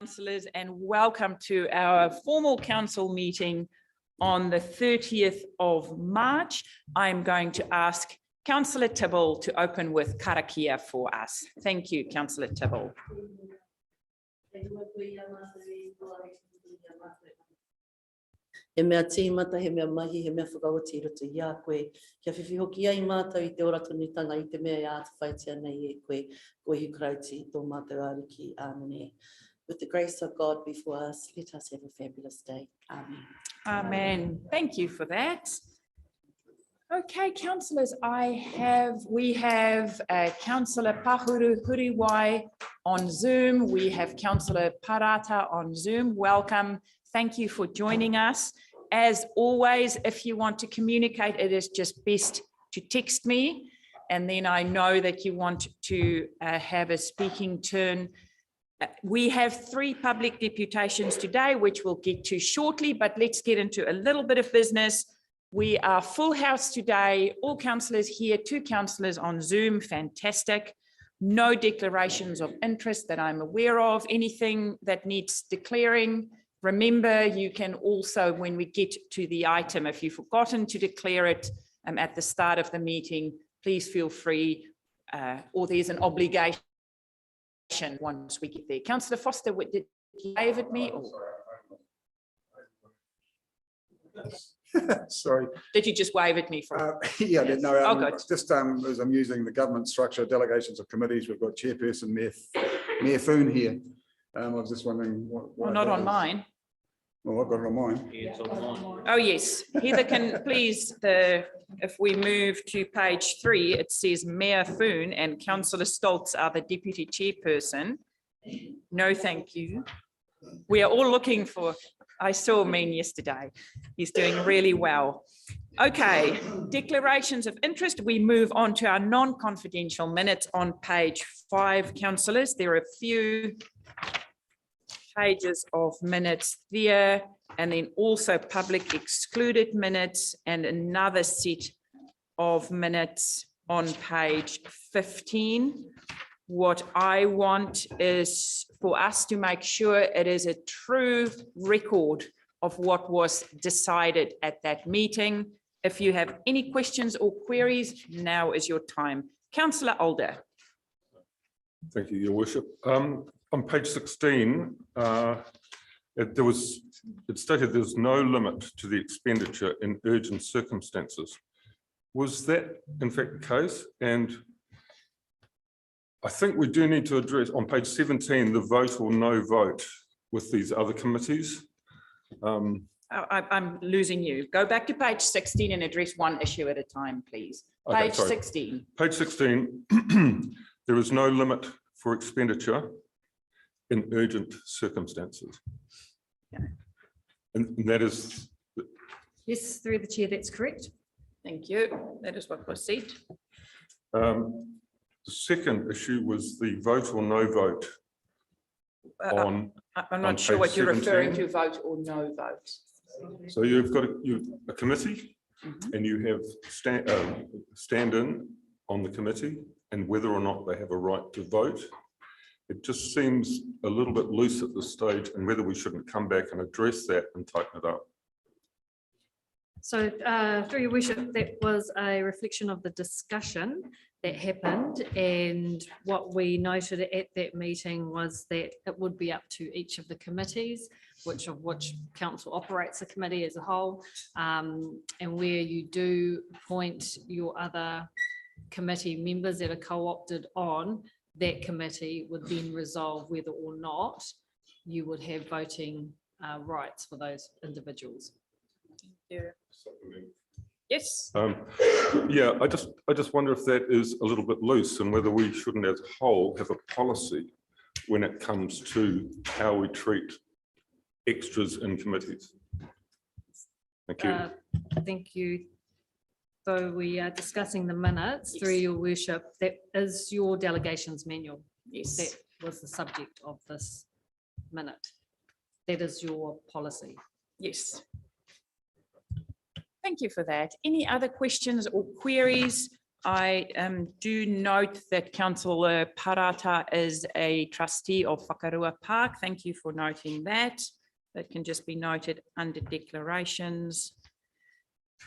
councillors, and welcome to our formal council meeting on the 30th of March. I'm going to ask Councillor Tibble to open with Karakia for us. Thank you, Councillor Tibble. He mea tīmata, he mea mahi, he mea whakawati roto i a koe. Kia whiwhi hoki ai mātou I te ora tonitanga I te mea I a te whaitia nei e koe. Koe hi krauti tō mātou ariki. Amen. With the grace of God before us, let us have a fabulous day. Amen. Amen. Thank you for that. Okay, councillors, we have Councillor Pahuru Huriwai on Zoom. We have Councillor Parata on Zoom. Welcome. Thank you for joining us. As always, if you want to communicate, it is just best to text me, and then I know that you want to have a speaking turn. We have 3 public deputations today, which we'll get to shortly, but let's get into a little bit of business. We are full house today, all councillors here, 2 councillors on Zoom, fantastic. No declarations of interest that I'm aware of, anything that needs declaring. Remember, you can also, when we get to the item, if you've forgotten to declare it at the start of the meeting, please feel free, or there's an obligation once we get there. Councillor Foster, did you wave at me? Sorry. Did you just wave at me? Yeah, yes. no, good. Just as I'm using the government structure, delegations of committees, we've got Chairperson Mayor Foon here. I was just wondering what well, not on mine. Well, I've got it on mine. It's on mine. Oh, yes. Heather, can please, if we move to page 3, it says Mayor Foon and Councillor Stoltz are the Deputy Chairperson. No, thank you. We are all looking for, I saw Mean yesterday. He's doing really well. Okay, declarations of interest. We move on to our non-confidential minutes on page 5, councillors. There are a few pages of minutes there, and then also public excluded minutes and another set of minutes on page 15. What I want is for us to make sure it is a true record of what was decided at that meeting. If you have any questions or queries, now is your time. Councillor Alder. Thank you, Your Worship. On page 16, it stated there's no limit to the expenditure in urgent circumstances. Was that in fact the case? And I think we do need to address on page 17 the vote or no vote with these other committees. I'm losing you. Go back to page 16 and address one issue at a time, please. Page 16. Page 16, there is no limit for expenditure in urgent circumstances. Okay. And that is... Yes, through the chair, that's correct. Thank you. That is what was said. The second issue was the vote or no vote on... I'm not sure what you're referring to, vote or no vote. So you've got a committee, and you have stand-in on the committee, and whether or not they have a right to vote. It just seems a little bit loose at this stage, and whether we shouldn't come back and address that and tighten it up. So through your worship, that was a reflection of the discussion that happened, and what we noted at that meeting was that it would be up to each of the committees, which council operates the committee as a whole, and where you do appoint your other committee members that are co-opted on, that committee would then resolve whether or not you would have voting rights for those individuals. Yeah. Yes. Yeah, I just wonder if that is a little bit loose, and whether we shouldn't as a whole have a policy when it comes to how we treat extras in committees. Thank you. Thank you. So we are discussing the minutes. Yes. Through your worship, that is your delegations manual. Yes. That was the subject of this minute. That is your policy. Yes. Thank you for that. Any other questions or queries I do note that Councillor Parata is a trustee of Whakarua Park. Thank you for noting that. That can just be noted under declarations.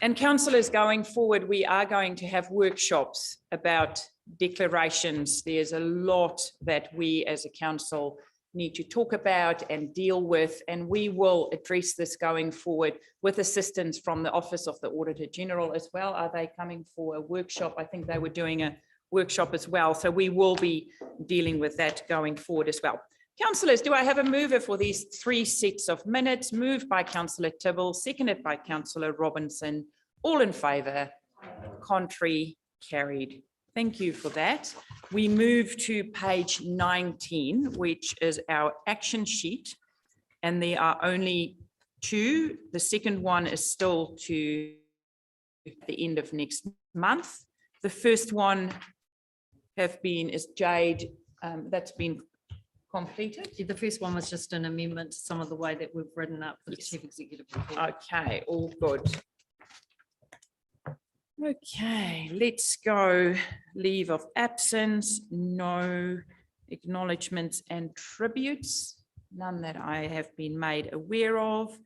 And councillors, going forward, we are going to have workshops about declarations. There's a lot that we as a council need to talk about and deal with, and we will address this going forward with assistance from the Office of the Auditor General as well. Are they coming for a workshop? I think they were doing a workshop as well. So we will be dealing with that going forward as well. Councillors, do I have a mover for these 3 sets of minutes? Moved by Councillor Tibble, seconded by Councillor Robinson. All in favour? Contrary? Carried. Thank you for that. We move to page 19, which is our action sheet. And there are only 2. The second one is still to the end of next month. The first one is Jade, that's been completed. The first one was just an amendment to some of the way that we've written up the chief executive report. Okay, all good. Okay, let's go. Leave of absence, no. Acknowledgements and tributes, none that I have been made aware of.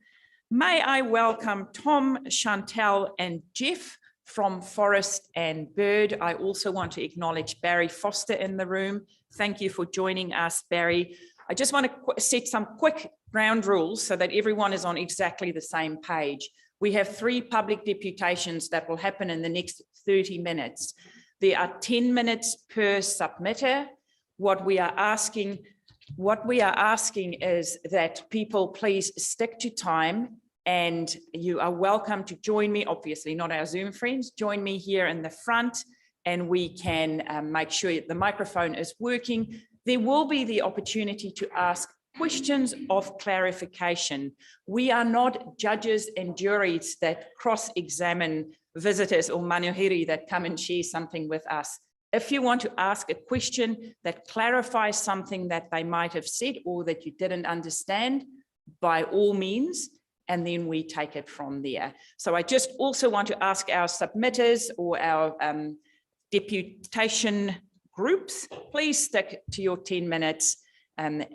May I welcome Tom, Chantel and Jeff from Forest and Bird. I also want to acknowledge Barry Foster in the room. Thank you for joining us, Barry. I just want to set some quick ground rules so that everyone is on exactly the same page. We have 3 public deputations that will happen in the next 30 minutes. There are 10 minutes per submitter. What we are asking is that people please stick to time, and you are welcome to join me, obviously not our Zoom friends, join me here in the front, and we can make sure the microphone is working. There will be the opportunity to ask questions of clarification. We are not judges and juries that cross-examine visitors or manuhiri that come and share something with us. If you want to ask a question that clarifies something that they might have said or that you didn't understand, by all means, and then we take it from there. So I just also want to ask our submitters or our deputation groups, please stick to your 10 minutes. And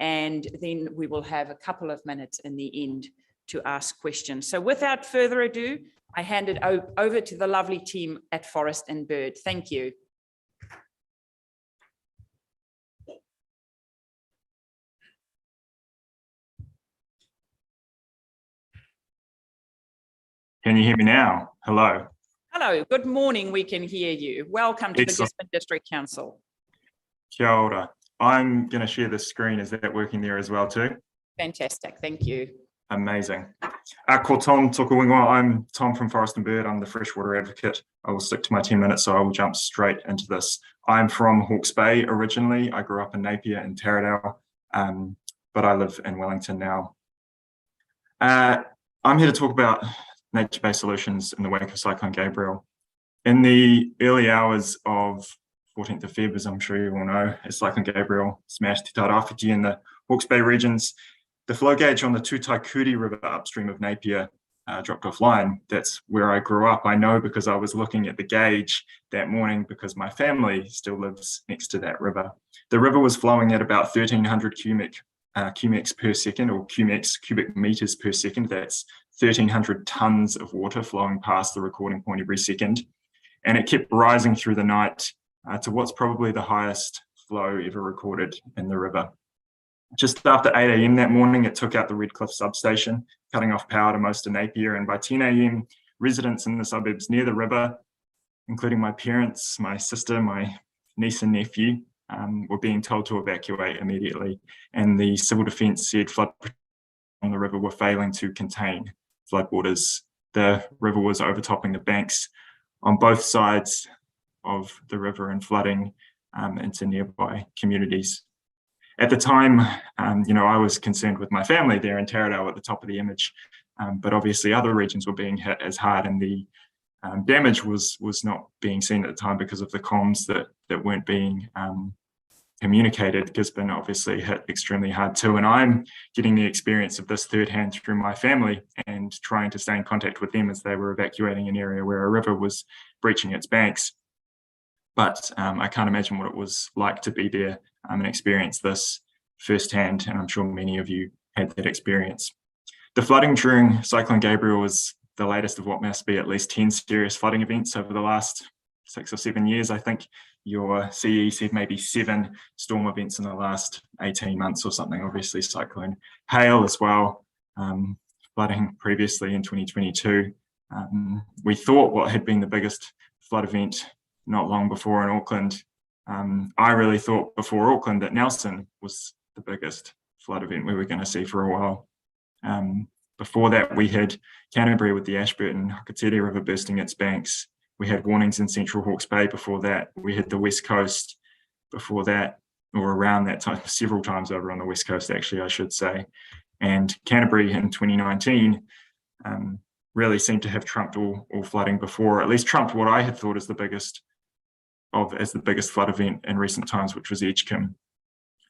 then we will have a couple of minutes in the end to ask questions. So without further ado, I hand it over to the lovely team at Forest and Bird. Thank you. Can you hear me now? Hello. Hello, good morning. We can hear you. Welcome to Excellent. the Gisborne District Council. Kia ora. I'm going to share the screen. Is that working there as well too? Fantastic, thank you. Amazing. Ko Tom toku ingoa. I'm Tom from Forest and Bird. I'm the freshwater advocate. I will stick to my 10 minutes, so I will jump straight into this. I'm from Hawke's Bay originally. I grew up in Napier and Tairāwhiti, but I live in Wellington now. I'm here to talk about nature-based solutions in the wake of Cyclone Gabriel. In the early hours of 14th of Feb, as I'm sure you all know, as Cyclone Gabriel smashed Tairāwhiti in the Hawke's Bay regions, the flow gauge on the Tairāwhiti River upstream of Napier dropped offline. That's where I grew up. I know because I was looking at the gauge that morning because my family still lives next to that river. The river was flowing at about 1,300 cubics per second, or cubic meters per second. That's 1,300 tons of water flowing past the recording point every second. And it kept rising through the night to what's probably the highest flow ever recorded in the river. Just after 8 a.m. that morning, it took out the Redcliffe substation, cutting off power to most of Napier. And by 10 a.m, residents in the suburbs near the river, including my parents, my sister, my niece and nephew, were being told to evacuate immediately. And the Civil Defence said flood on the river were failing to contain floodwaters. The river was overtopping the banks on both sides of the river and flooding into nearby communities. At the time, I was concerned with my family there in Tairāwhiti at the top of the image, but obviously other regions were being hit as hard, and the damage was not being seen at the time because of the comms that weren't being communicated. Gisborne obviously hit extremely hard too, and I'm getting the experience of this third hand through my family and trying to stay in contact with them as they were evacuating an area where a river was breaching its banks. but I can't imagine what it was like to be there and experience this firsthand, and I'm sure many of you had that experience. The flooding during Cyclone Gabriel was the latest of what must be at least 10 serious flooding events over the last 6 or 7 years. I think your CE said maybe 7 storm events in the last 18 months or something. Obviously Cyclone Hail as well, flooding previously in 2022. We thought what had been the biggest flood event not long before in Auckland, I really thought before Auckland that Nelson was the biggest flood event we were going to see for a while. Before that, we had Canterbury with the Ashburton Hakatere River bursting its banks. We had warnings in Central Hawke's Bay before that. We had the West Coast before that, or around that time, several times over on the West Coast, actually, I should say. And Canterbury in 2019 really seemed to have trumped all flooding before, or at least trumped what I had thought as the biggest flood event in recent times, which was Edgecombe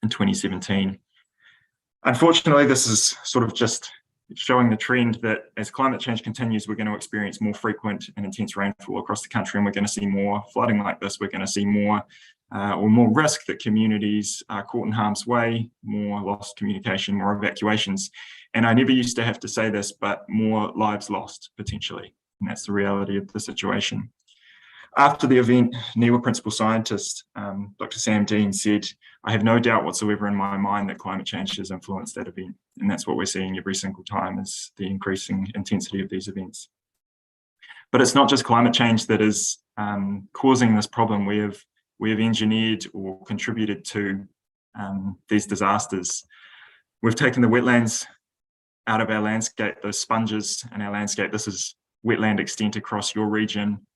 in 2017. Unfortunately, this is sort of just showing the trend that as climate change continues, we're going to experience more frequent and intense rainfall across the country, and we're going to see more flooding like this. We're going to see more risk that communities are caught in harm's way, more lost communication, more evacuations. And I never used to have to say this, but more lives lost potentially. And that's the reality of the situation. After the event, NIWA principal scientist, Dr. Sam Dean said, "I have no doubt whatsoever in my mind that climate change has influenced that event." And that's what we're seeing every single time, is the increasing intensity of these events. But it's not just climate change that is causing this problem. We have engineered or contributed to these disasters. We've taken the wetlands out of our landscape, those sponges in our landscape. This is wetland extent across your region.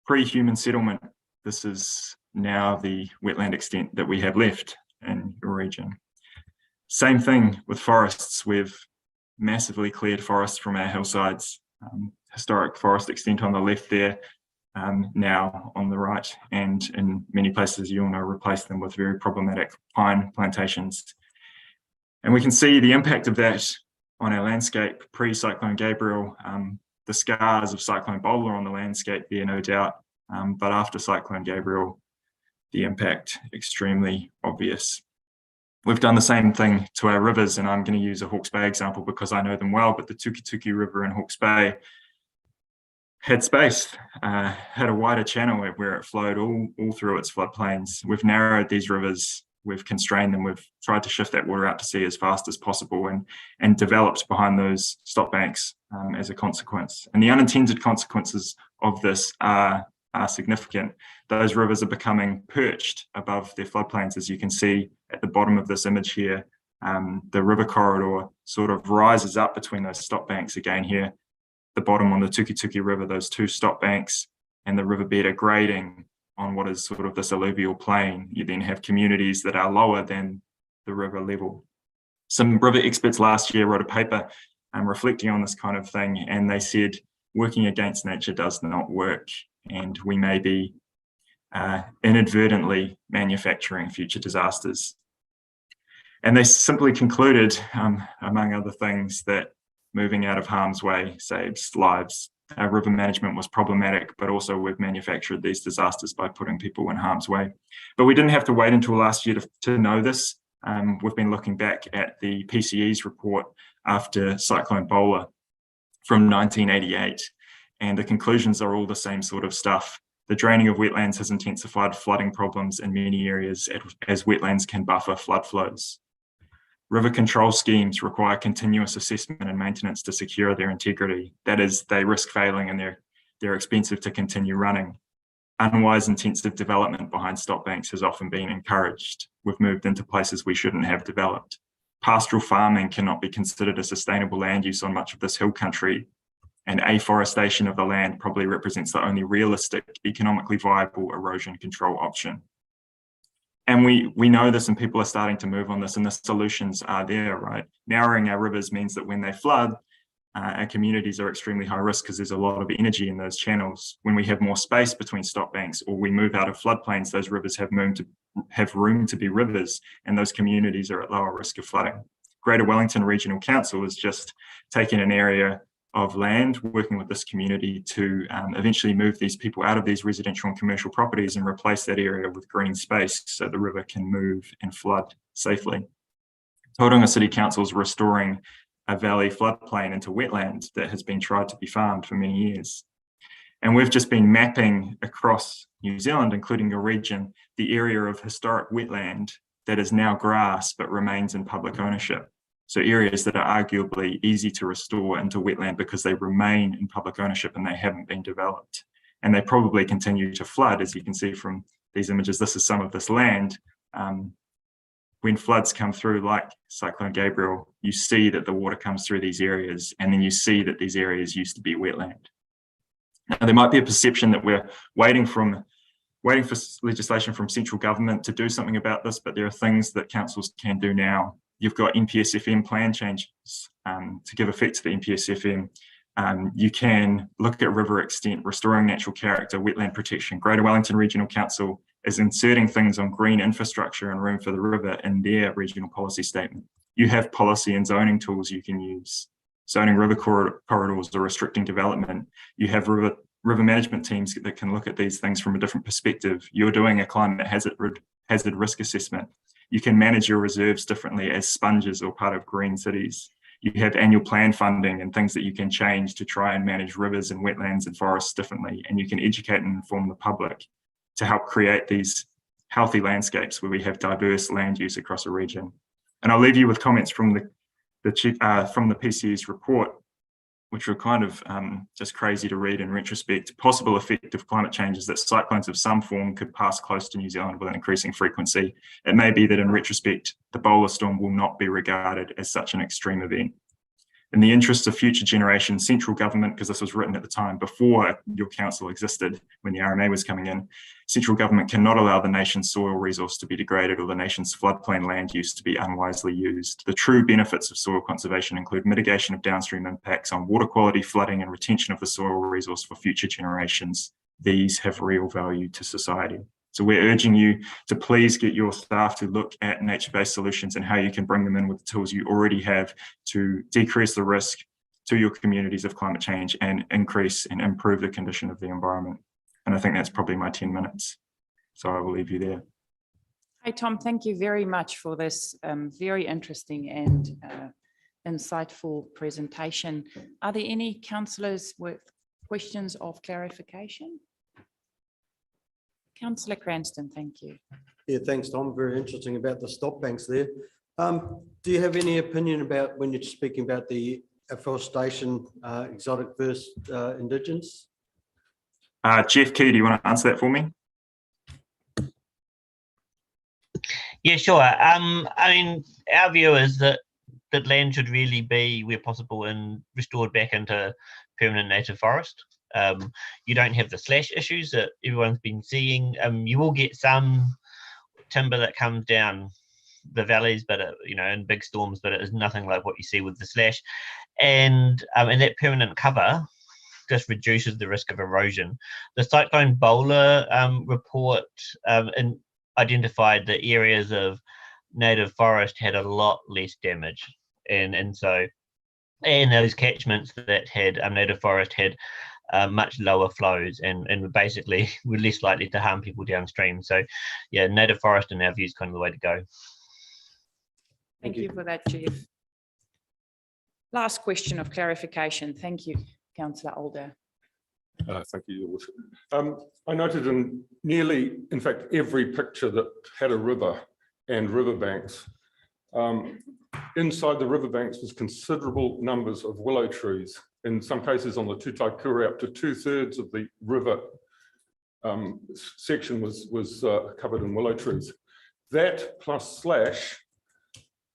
Pre-human settlement, this is now the wetland extent that we have left in your region. Same thing with forests. We've massively cleared forests from our hillsides, historic forest extent on the left there, now on the right, and in many places you all know replaced them with very problematic pine plantations. And we can see the impact of that on our landscape pre-Cyclone Gabriel, the scars of Cyclone Bowler on the landscape there, no doubt, but after Cyclone Gabriel, the impact extremely obvious. We've done the same thing to our rivers, and I'm going to use a Hawke's Bay example because I know them well, but the Tukituki River in Hawke's Bay had space, had a wider channel where it flowed all through its floodplains. We've narrowed these rivers, we've constrained them, we've tried to shift that water out to sea as fast as possible and developed behind those stop banks as a consequence. And the unintended consequences of this are significant. Those rivers are becoming perched above their floodplains, as you can see at the bottom of this image here. The river corridor sort of rises up between those stop banks again here. The bottom on the Tukituki River, those two stop banks and the riverbed are grading on what is sort of this alluvial plain. You then have communities that are lower than the river level. Some river experts last year wrote a paper reflecting on this kind of thing, and they said working against nature does not work, and we may be inadvertently manufacturing future disasters. And they simply concluded, among other things, that moving out of harm's way saves lives. Our river management was problematic, but also we've manufactured these disasters by putting people in harm's way. But we didn't have to wait until last year to know this. We've been looking back at the PCE's report after Cyclone Bowler from 1988, and the conclusions are all the same sort of stuff. The draining of wetlands has intensified flooding problems in many areas as wetlands can buffer flood flows. River control schemes require continuous assessment and maintenance to secure their integrity. That is, they risk failing and they're expensive to continue running. Unwise intensive development behind stop banks has often been encouraged. We've moved into places we shouldn't have developed. Pastoral farming cannot be considered a sustainable land use on much of this hill country, and afforestation of the land probably represents the only realistic, economically viable erosion control option. And we know this, and people are starting to move on this, and the solutions are there, right? Narrowing our rivers means that when they flood, our communities are extremely high risk because there's a lot of energy in those channels. When we have more space between stop banks or we move out of floodplains, those rivers have room to be rivers, and those communities are at lower risk of flooding. Greater Wellington Regional Council has just taken an area of land, working with this community to eventually move these people out of these residential and commercial properties and replace that area with green space so the river can move and flood safely. Tauranga City Council is restoring a valley floodplain into wetland that has been tried to be farmed for many years. And we've just been mapping across New Zealand, including your region, the area of historic wetland that is now grass but remains in public ownership. So areas that are arguably easy to restore into wetland because they remain in public ownership and they haven't been developed. And they probably continue to flood, as you can see from these images. This is some of this land. When floods come through like Cyclone Gabriel, you see that the water comes through these areas, and then you see that these areas used to be wetland. Now, there might be a perception that we're waiting for legislation from central government to do something about this, but there are things that councils can do now. You've got NPSFM plan changes to give effect to the NPSFM. You can look at river extent, restoring natural character, wetland protection. Greater Wellington Regional Council is inserting things on green infrastructure and room for the river in their regional policy statement. You have policy and zoning tools you can use. Zoning river corridors or restricting development. You have river management teams that can look at these things from a different perspective. You're doing a climate hazard risk assessment. You can manage your reserves differently as sponges or part of green cities. You have annual plan funding and things that you can change to try and manage rivers and wetlands and forests differently. And you can educate and inform the public to help create these healthy landscapes where we have diverse land use across a region. And I'll leave you with comments from the PCU's report, which were kind of just crazy to read in retrospect. Possible effect of climate change is that cyclones of some form could pass close to New Zealand with an increasing frequency. It may be that in retrospect, the Bowler storm will not be regarded as such an extreme event. In the interests of future generations, central government, because this was written at the time before your council existed, when the RMA was coming in, central government cannot allow the nation's soil resource to be degraded or the nation's floodplain land use to be unwisely used. The true benefits of soil conservation include mitigation of downstream impacts on water quality, flooding, and retention of the soil resource for future generations. These have real value to society. So we're urging you to please get your staff to look at nature-based solutions and how you can bring them in with the tools you already have to decrease the risk to your communities of climate change and increase and improve the condition of the environment. And I think that's probably my 10 minutes. So I will leave you there. Hey, Tom, thank you very much for this very interesting and insightful presentation. Are there any councillors with questions of clarification? Councillor Cranston, thank you. Yeah, thanks, Tom. Very interesting about the stop banks there. Do you have any opinion about when you're speaking about the afforestation, exotic versus Indigenous? Jeff Key, do you want to answer that for me? Yeah, sure. I mean, our view is that land should really be, where possible, restored back into permanent native forest. You don't have the slash issues that everyone's been seeing. You will get some timber that comes down the valleys, but in big storms, but it is nothing like what you see with the slash. And that permanent cover just reduces the risk of erosion. The Cyclone Bowler report identified that areas of native forest had a lot less damage, and so those catchments that had native forest had much lower flows and basically were less likely to harm people downstream. So yeah, native forest in our view is kind of the way to go. Thank you for that, Jeff. Last question of clarification. Thank you, Councillor Alder. Thank you, Your Worship. I noted in fact, every picture that had a river and riverbanks, inside the riverbanks was considerable numbers of willow trees. In some cases on the Tutaikura, up to 2/3 of the river section was covered in willow trees. That plus slash,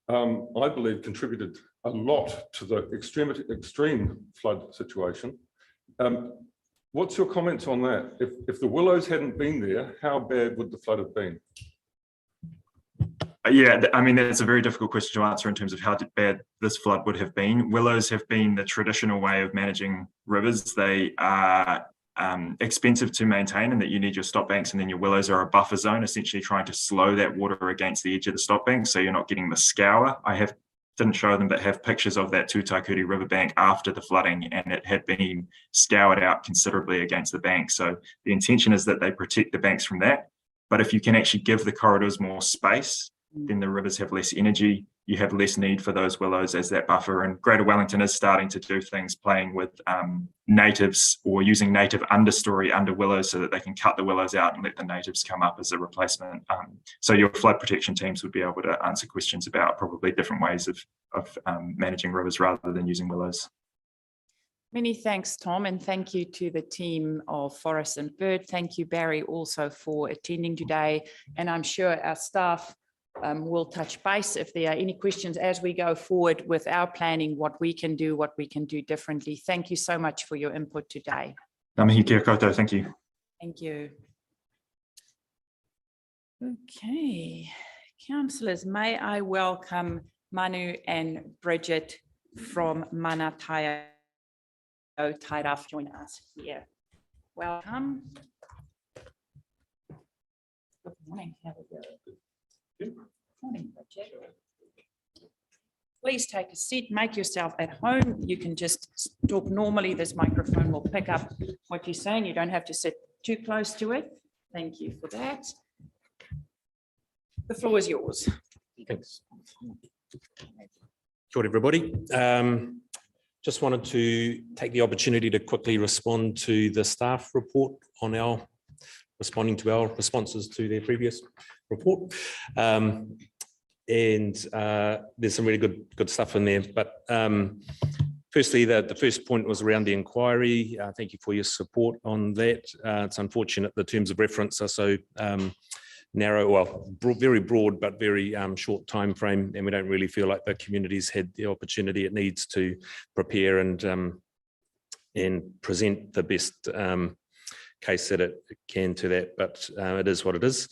I believe, contributed a lot to the extreme flood situation. What's your comments on that? If the willows hadn't been there, how bad would the flood have been? Yeah, I mean, that's a very difficult question to answer in terms of how bad this flood would have been. Willows have been the traditional way of managing rivers. They are expensive to maintain, and that you need your stop banks, and then your willows are a buffer zone, essentially trying to slow that water against the edge of the stop bank so you're not getting the scour. I have didn't show them, but have pictures of that Tutaikuri riverbank after the flooding, and it had been scoured out considerably against the bank. So the intention is that they protect the banks from that. But if you can actually give the corridors more space, then the rivers have less energy. You have less need for those willows as that buffer. And Greater Wellington is starting to do things, playing with natives or using native understory under willows so that they can cut the willows out and let the natives come up as a replacement. So your flood protection teams would be able to answer questions about probably different ways of managing rivers rather than using willows. Many thanks, Tom, and thank you to the team of Forest and Bird. Thank you, Barry, also for attending today. And I'm sure our staff will touch base if there are any questions as we go forward with our planning, what we can do differently. Thank you so much for your input today. Ngā mihi kia koutou, thank you. Thank you. Okay, councillors, may I welcome Manu and Bridget from Mana Taiao Tairāwhiti join us here. Welcome. Good morning. How are you? Good morning, Bridget. Please take a seat, make yourself at home. You can just talk normally. This microphone will pick up what you're saying. You don't have to sit too close to it. Thank you for that. The floor is yours. Thanks. Short, everybody. Just wanted to take the opportunity to quickly respond to the staff report on our responding to our responses to their previous report. And there's some really good stuff in there. But firstly, the first point was around the inquiry. Thank you for your support on that. It's unfortunate the terms of reference are so narrow, well, very broad, but very short time frame, and we don't really feel like the community's had the opportunity it needs to prepare and present the best case that it can to that, but it is what it is.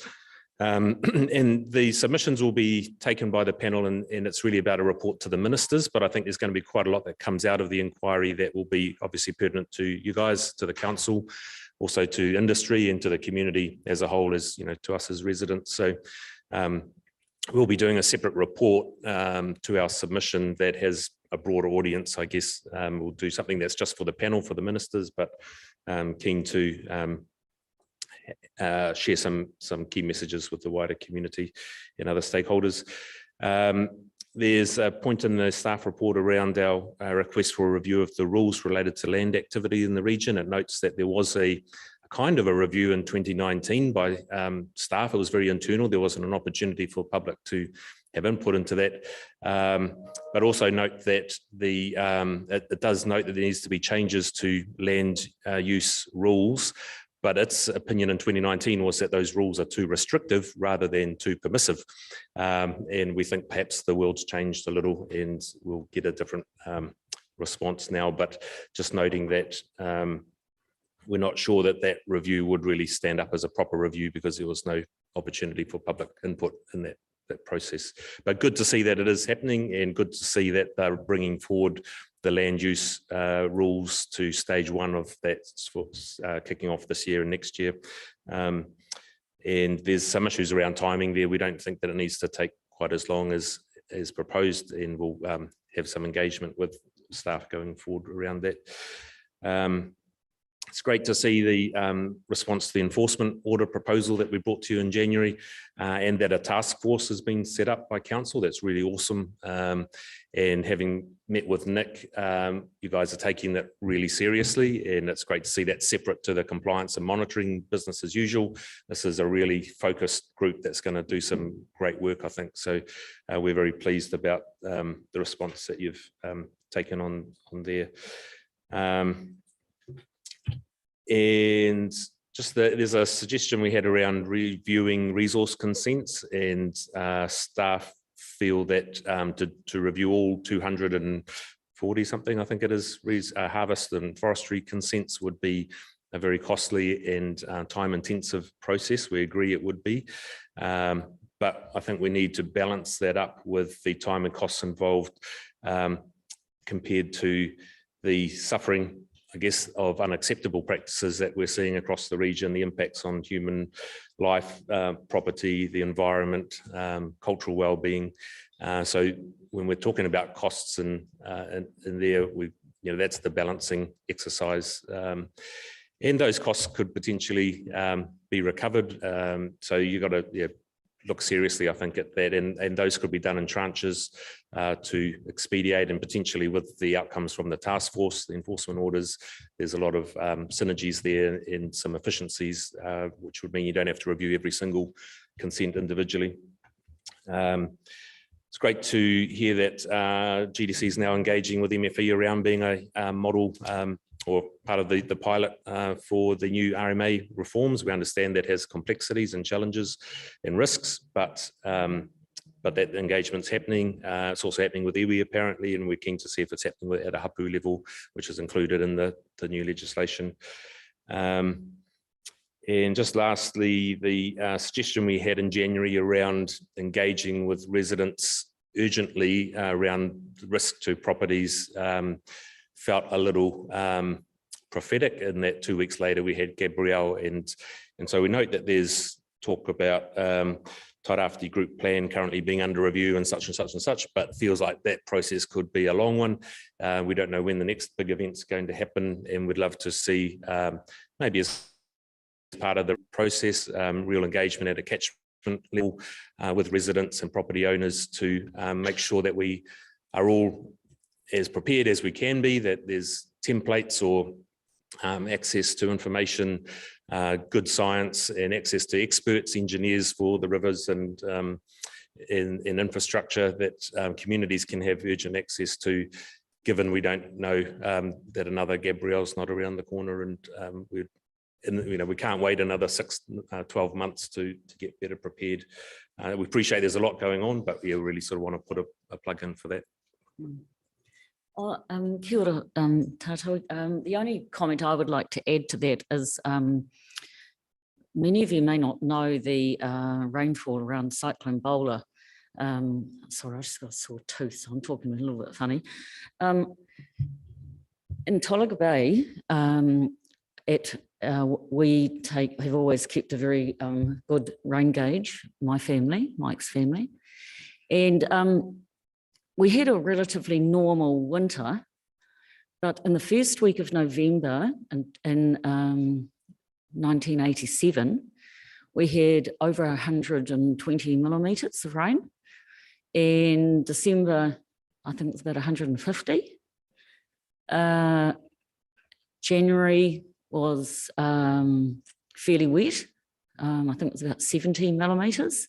And the submissions will be taken by the panel, and it's really about a report to the ministers, but I think there's going to be quite a lot that comes out of the inquiry that will be obviously pertinent to you guys, to the council, also to industry and to the community as a whole, as you know, to us as residents. So we'll be doing a separate report to our submission that has a broader audience, I guess. We'll do something that's just for the panel, for the ministers, but keen to share some key messages with the wider community and other stakeholders. There's a point in the staff report around our request for a review of the rules related to land activity in the region. It notes that there was a kind of a review in 2019 by staff. It was very internal. There wasn't an opportunity for public to have input into that. But also note that it does note that there needs to be changes to land use rules. But its opinion in 2019 was that those rules are too restrictive rather than too permissive. And we think perhaps the world's changed a little and we'll get a different response now. But just noting that we're not sure that that review would really stand up as a proper review because there was no opportunity for public input in that process. But good to see that it is happening, and good to see that they're bringing forward the land use rules to stage 1 of that for kicking off this year and next year. And there's some issues around timing there. We don't think that it needs to take quite as long as proposed, and we'll have some engagement with staff going forward around that. It's great to see the response to the enforcement order proposal that we brought to you in January, and that a task force has been set up by council. That's really awesome. And having met with Nick, you guys are taking that really seriously, and it's great to see that separate to the compliance and monitoring business as usual. This is a really focused group that's going to do some great work, I think. So we're very pleased about the response that you've taken on there. And just there's a suggestion we had around reviewing resource consents, and staff feel that to review all 240 something, I think it is, harvest and forestry consents would be a very costly and time intensive process. We agree it would be, but I think we need to balance that up with the time and costs involved compared to the suffering, I guess, of unacceptable practices that we're seeing across the region, the impacts on human life, property, the environment, cultural well-being. So when we're talking about costs and in there, that's the balancing exercise. And those costs could potentially be recovered. So you got to look seriously, I think, at that. And those could be done in tranches to expedite, and potentially with the outcomes from the task force, the enforcement orders, there's a lot of synergies there and some efficiencies, which would mean you don't have to review every single consent individually. It's great to hear that GDC is now engaging with MFE around being a model or part of the pilot for the new RMA reforms. We understand that has complexities and challenges and risks, but that engagement's happening. It's also happening with iwi apparently, and we're keen to see if it's happening at a hapu level, which is included in the new legislation. And just lastly, the suggestion we had in January around engaging with residents urgently around risk to properties felt a little prophetic in that 2 weeks later we had Gabrielle, and so we note that there's talk about Tairāwhiti group plan currently being under review and such and such and such, but feels like that process could be a long one. We don't know when the next big event's going to happen, and we'd love to see maybe as part of the process, real engagement at a catchment level with residents and property owners to make sure that we are all as prepared as we can be, that there's templates or access to information, good science, and access to experts, engineers for the rivers and in infrastructure that communities can have urgent access to, given we don't know that another Gabrielle's not around the corner, and we can't wait another 12 months to get better prepared. We appreciate there's a lot going on, but we really sort of want to put a plug in for that. Kia ora, tātou. The only comment I would like to add to that is many of you may not know the rainfall around Cyclone Bowler. Sorry, I just got a sore tooth, so I'm talking a little bit funny. In Tolaga Bay, we have always kept a very good rain gauge, Mike's family, and we had a relatively normal winter, but in the first week of November in 1987, we had over 120 millimetres of rain. In December, I think it was about 150. January was fairly wet. I think it was about 70 millimetres.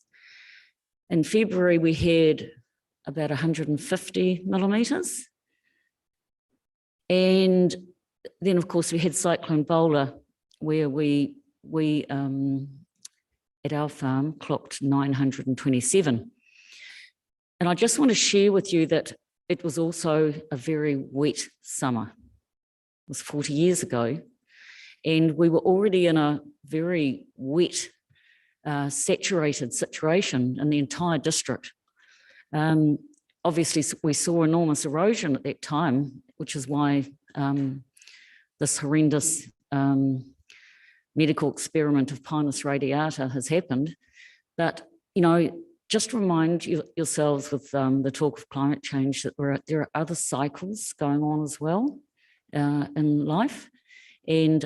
In February, we had about 150 millimetres. And then, of course, we had Cyclone Bowler, where we at our farm clocked 927. And I just want to share with you that it was also a very wet summer. It was 40 years ago. And we were already in a very wet, saturated situation in the entire district. Obviously, we saw enormous erosion at that time, which is why this horrendous medical experiment of Pinus radiata has happened. But, just remind yourselves with the talk of climate change that there are other cycles going on as well in life. And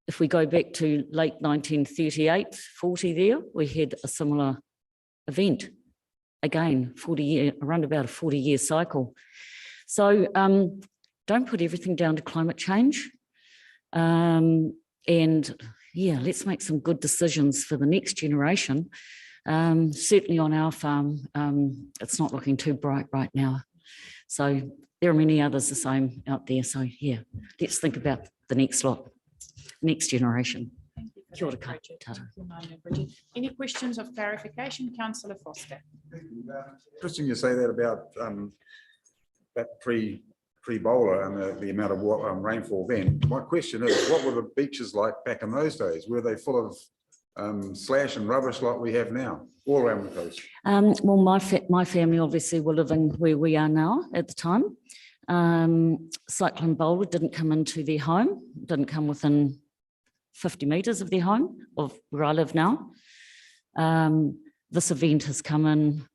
if we go back to late 1938, 40 there, we had a similar event. Again, around about a 40-year cycle. So don't put everything down to climate change. And yeah, let's make some good decisions for the next generation. Certainly on our farm, it's not looking too bright right now. So there are many others the same out there. So yeah, let's think about the next generation. Kia ora, Bridget. Bridget. Any questions of clarification, Councillor Foster? Interesting you say that about that pre-bowler and the amount of rainfall then. My question is, what were the beaches like back in those days? Were they full of slash and rubbish like we have now, all around the coast? Well, my family obviously were living where we are now at the time. Cyclone Bowler didn't come into their home, didn't come within 50 metres of their home, of where I live now. This event has come in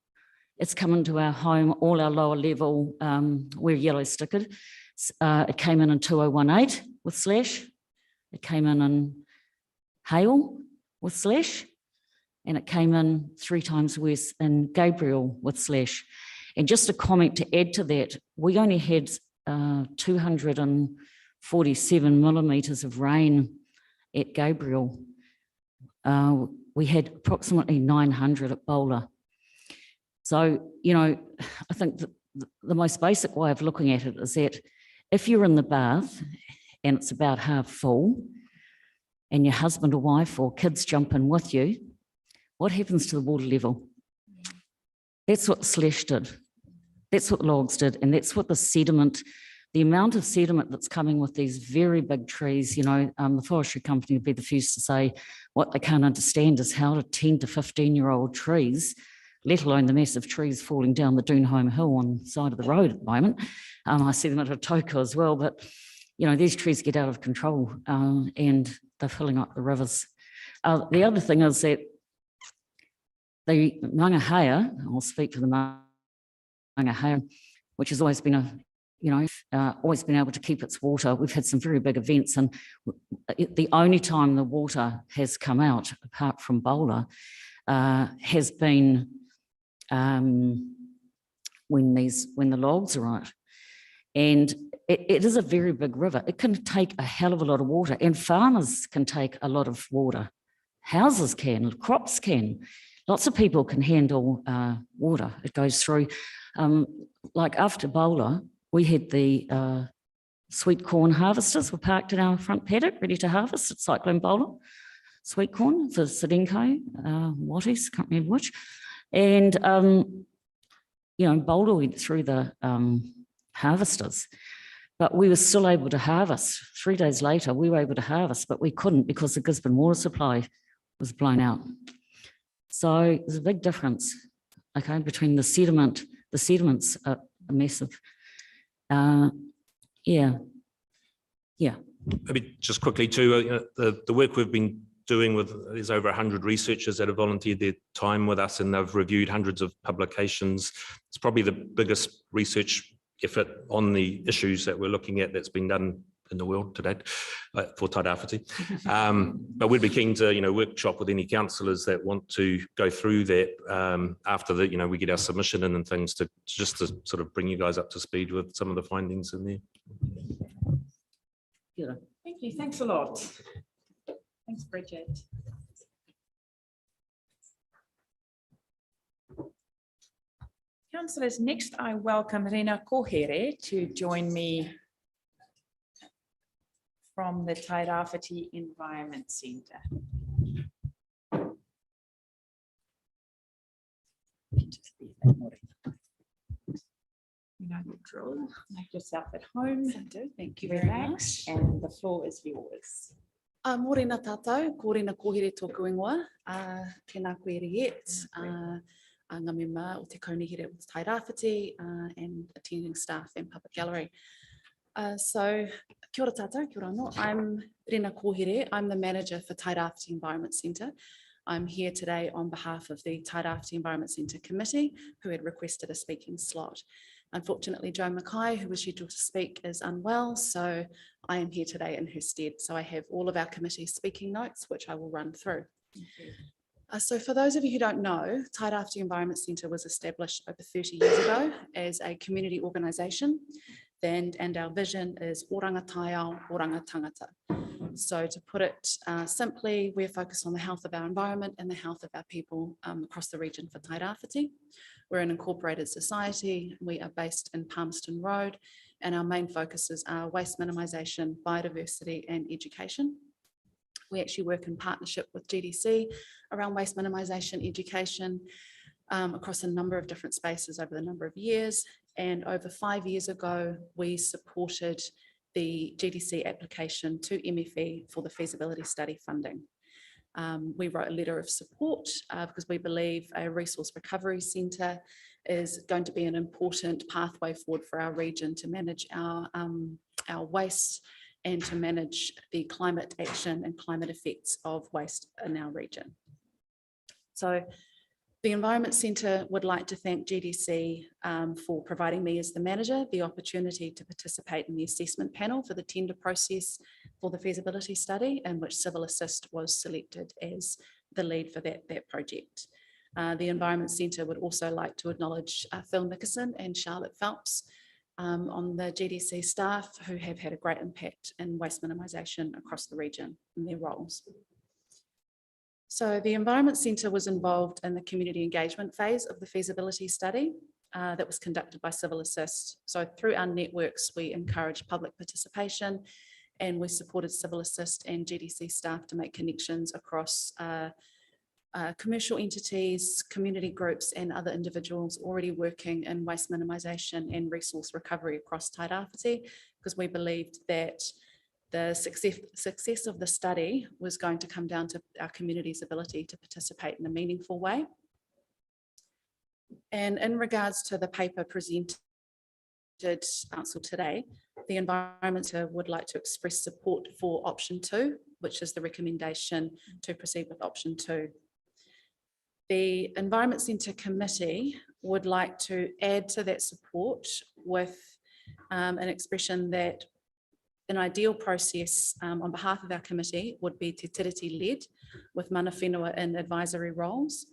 It's come into our home, all our lower level, we're yellow stickered. It came in 2018 with slash. It came in Hale with slash. And it came in 3 times worse in Gabriel with slash. And just a comment to add to that, we only had 247 millimetres of rain at Gabriel. We had approximately 900 at Bowler. So, you know, I think the most basic way of looking at it is that if you're in the bath and it's about half full and your husband or wife or kids jump in with you, what happens to the water level? That's what slash did. That's what logs did. And that's what the sediment, the amount of sediment that's coming with these very big trees, you know, the forestry company would be the first to say what they can't understand is how do 10 to 15-year-old trees, let alone the massive trees falling down the Doonholm Hill on the side of the road at the moment. I see them at Otoko as well, but, you know, these trees get out of control and they're filling up the rivers. The other thing is that the Mangahaya, I'll speak for the Mangahaya, which has always been always been able to keep its water. We've had some very big events, and the only time the water has come out, apart from Bowler, has been when the logs are out. And it is a very big river. It can take a hell of a lot of water, and farmers can take a lot of water. Houses can, crops can. Lots of people can handle water. It goes through, like after Bowler, we had the sweet corn harvesters were parked in our front paddock, ready to harvest at Cyclone Bowler. Sweet corn for Sidenko, Watties, can't remember which. And, you know, Bowler went through the harvesters, but we were still able to harvest. 3 days later, we were able to harvest, but we couldn't because the Gisborne water supply was blown out. So there's a big difference, okay, between the sediments are massive. Yeah. Maybe just quickly too, the work we've been doing with, there's over 100 researchers that have volunteered their time with us and they've reviewed hundreds of publications. It's probably the biggest research effort on the issues that we're looking at that's been done in the world to date for Tairāwhiti. But we'd be keen to, workshop with any councillors that want to go through that after the, we get our submission in and things to sort of bring you guys up to speed with some of the findings in there. Yeah. Thank you. Thanks a lot. Thanks, Bridget. Councillors, next I welcome Rena Kohere to join me from the Tairāwhiti Environment Centre. You know the drill. Make yourself at home. I do. Thank you very much. And the floor is yours. Morena tātou, ko Rena Kohere tōku ingoa, tēnā koe Riet, ngā mema o te kaunihere with Tairāwhiti and attending staff and public gallery. So, kia ora tātou, kia ora anō. I'm Rena Kohere. I'm the manager for Tairāwhiti Environment Centre. I'm here today on behalf of the Tairāwhiti Environment Centre Committee, who had requested a speaking slot. Unfortunately, Joe Mackay, who was scheduled to speak, is unwell, so I am here today in her stead. So I have all of our committee speaking notes, which I will run through. So for those of you who don't know, Tairāwhiti Environment Centre was established over 30 years ago as a community organisation, and our vision is oranga Taiao, oranga tangata. So to put it simply, we're focused on the health of our environment and the health of our people across the region for Tairāwhiti. We're an incorporated society. We are based in Palmerston Road, and our main focuses are waste minimisation, biodiversity and education. We actually work in partnership with GDC around waste minimisation, education across a number of different spaces over the number of years. And over 5 years ago, we supported the GDC application to MFE for the feasibility study funding. We wrote a letter of support because we believe a resource recovery centre is going to be an important pathway forward for our region to manage our waste and to manage the climate action and climate effects of waste in our region. So The Environment Centre would like to thank GDC for providing me as the manager the opportunity to participate in the assessment panel for the tender process for the feasibility study, in which Civil Assist was selected as the lead for that project. The Environment Centre would also like to acknowledge Phil Nickerson and Charlotte Phelps on the GDC staff who have had a great impact in waste minimisation across the region in their roles. So the Environment Centre was involved in the community engagement phase of the feasibility study that was conducted by Civil Assist. So through our networks, we encouraged public participation and we supported Civil Assist and GDC staff to make connections across commercial entities, community groups and other individuals already working in waste minimisation and resource recovery across Tairāwhiti, because we believed that the success of the study was going to come down to our community's ability to participate in a meaningful way. And in regards to the paper presented council today, the Environment Centre would like to express support for option 2, which is the recommendation to proceed with option 2. The Environment Centre Committee would like to add to that support with an expression that an ideal process on behalf of our committee would be Te Tiriti-led with mana whenua in advisory roles,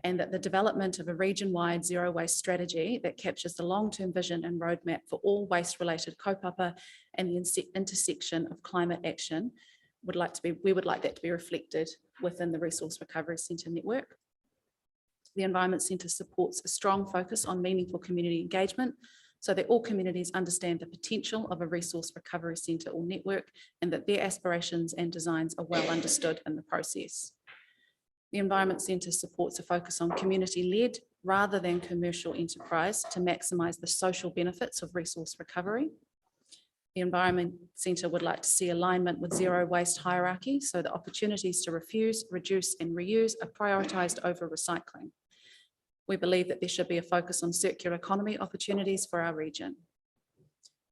and that the development of a region-wide zero waste strategy that captures the long-term vision and roadmap for all waste-related kaupapa and the intersection of climate action we would like that to be reflected within the Resource Recovery Centre network. The Environment Centre supports a strong focus on meaningful community engagement so that all communities understand the potential of a resource recovery centre or network and that their aspirations and designs are well understood in the process. The Environment Centre supports a focus on community-led rather than commercial enterprise to maximise the social benefits of resource recovery. The Environment Centre would like to see alignment with zero waste hierarchy so that opportunities to refuse, reduce and reuse are prioritised over recycling. We believe that there should be a focus on circular economy opportunities for our region.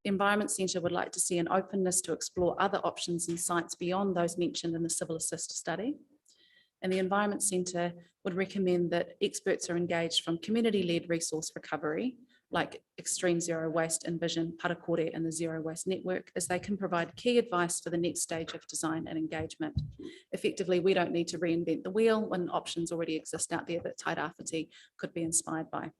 The Environment Centre would like to see an openness to explore other options and sites beyond those mentioned in the Civil Assist study. And the Environment Centre would recommend that experts are engaged from community-led resource recovery, like Extreme Zero Waste, Envision, Paracore and the Zero Waste Network, as they can provide key advice for the next stage of design and engagement. Effectively, we don't need to reinvent the wheel when options already exist out there that Tairāwhiti could be inspired by.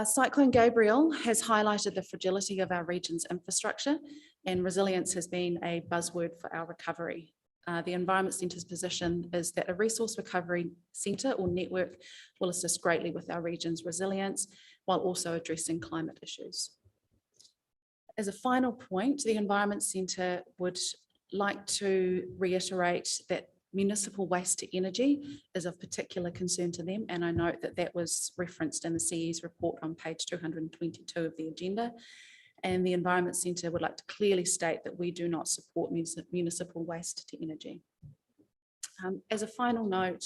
Cyclone Gabriel has highlighted the fragility of our region's infrastructure, and resilience has been a buzzword for our recovery. The Environment Centre's position is that a resource recovery centre or network will assist greatly with our region's resilience while also addressing climate issues. As a final point, the Environment Centre would like to reiterate that municipal waste to energy is of particular concern to them, and I note that that was referenced in the CE's report on page 222 of the agenda. And the Environment Centre would like to clearly state that we do not support municipal waste to energy. As a final note,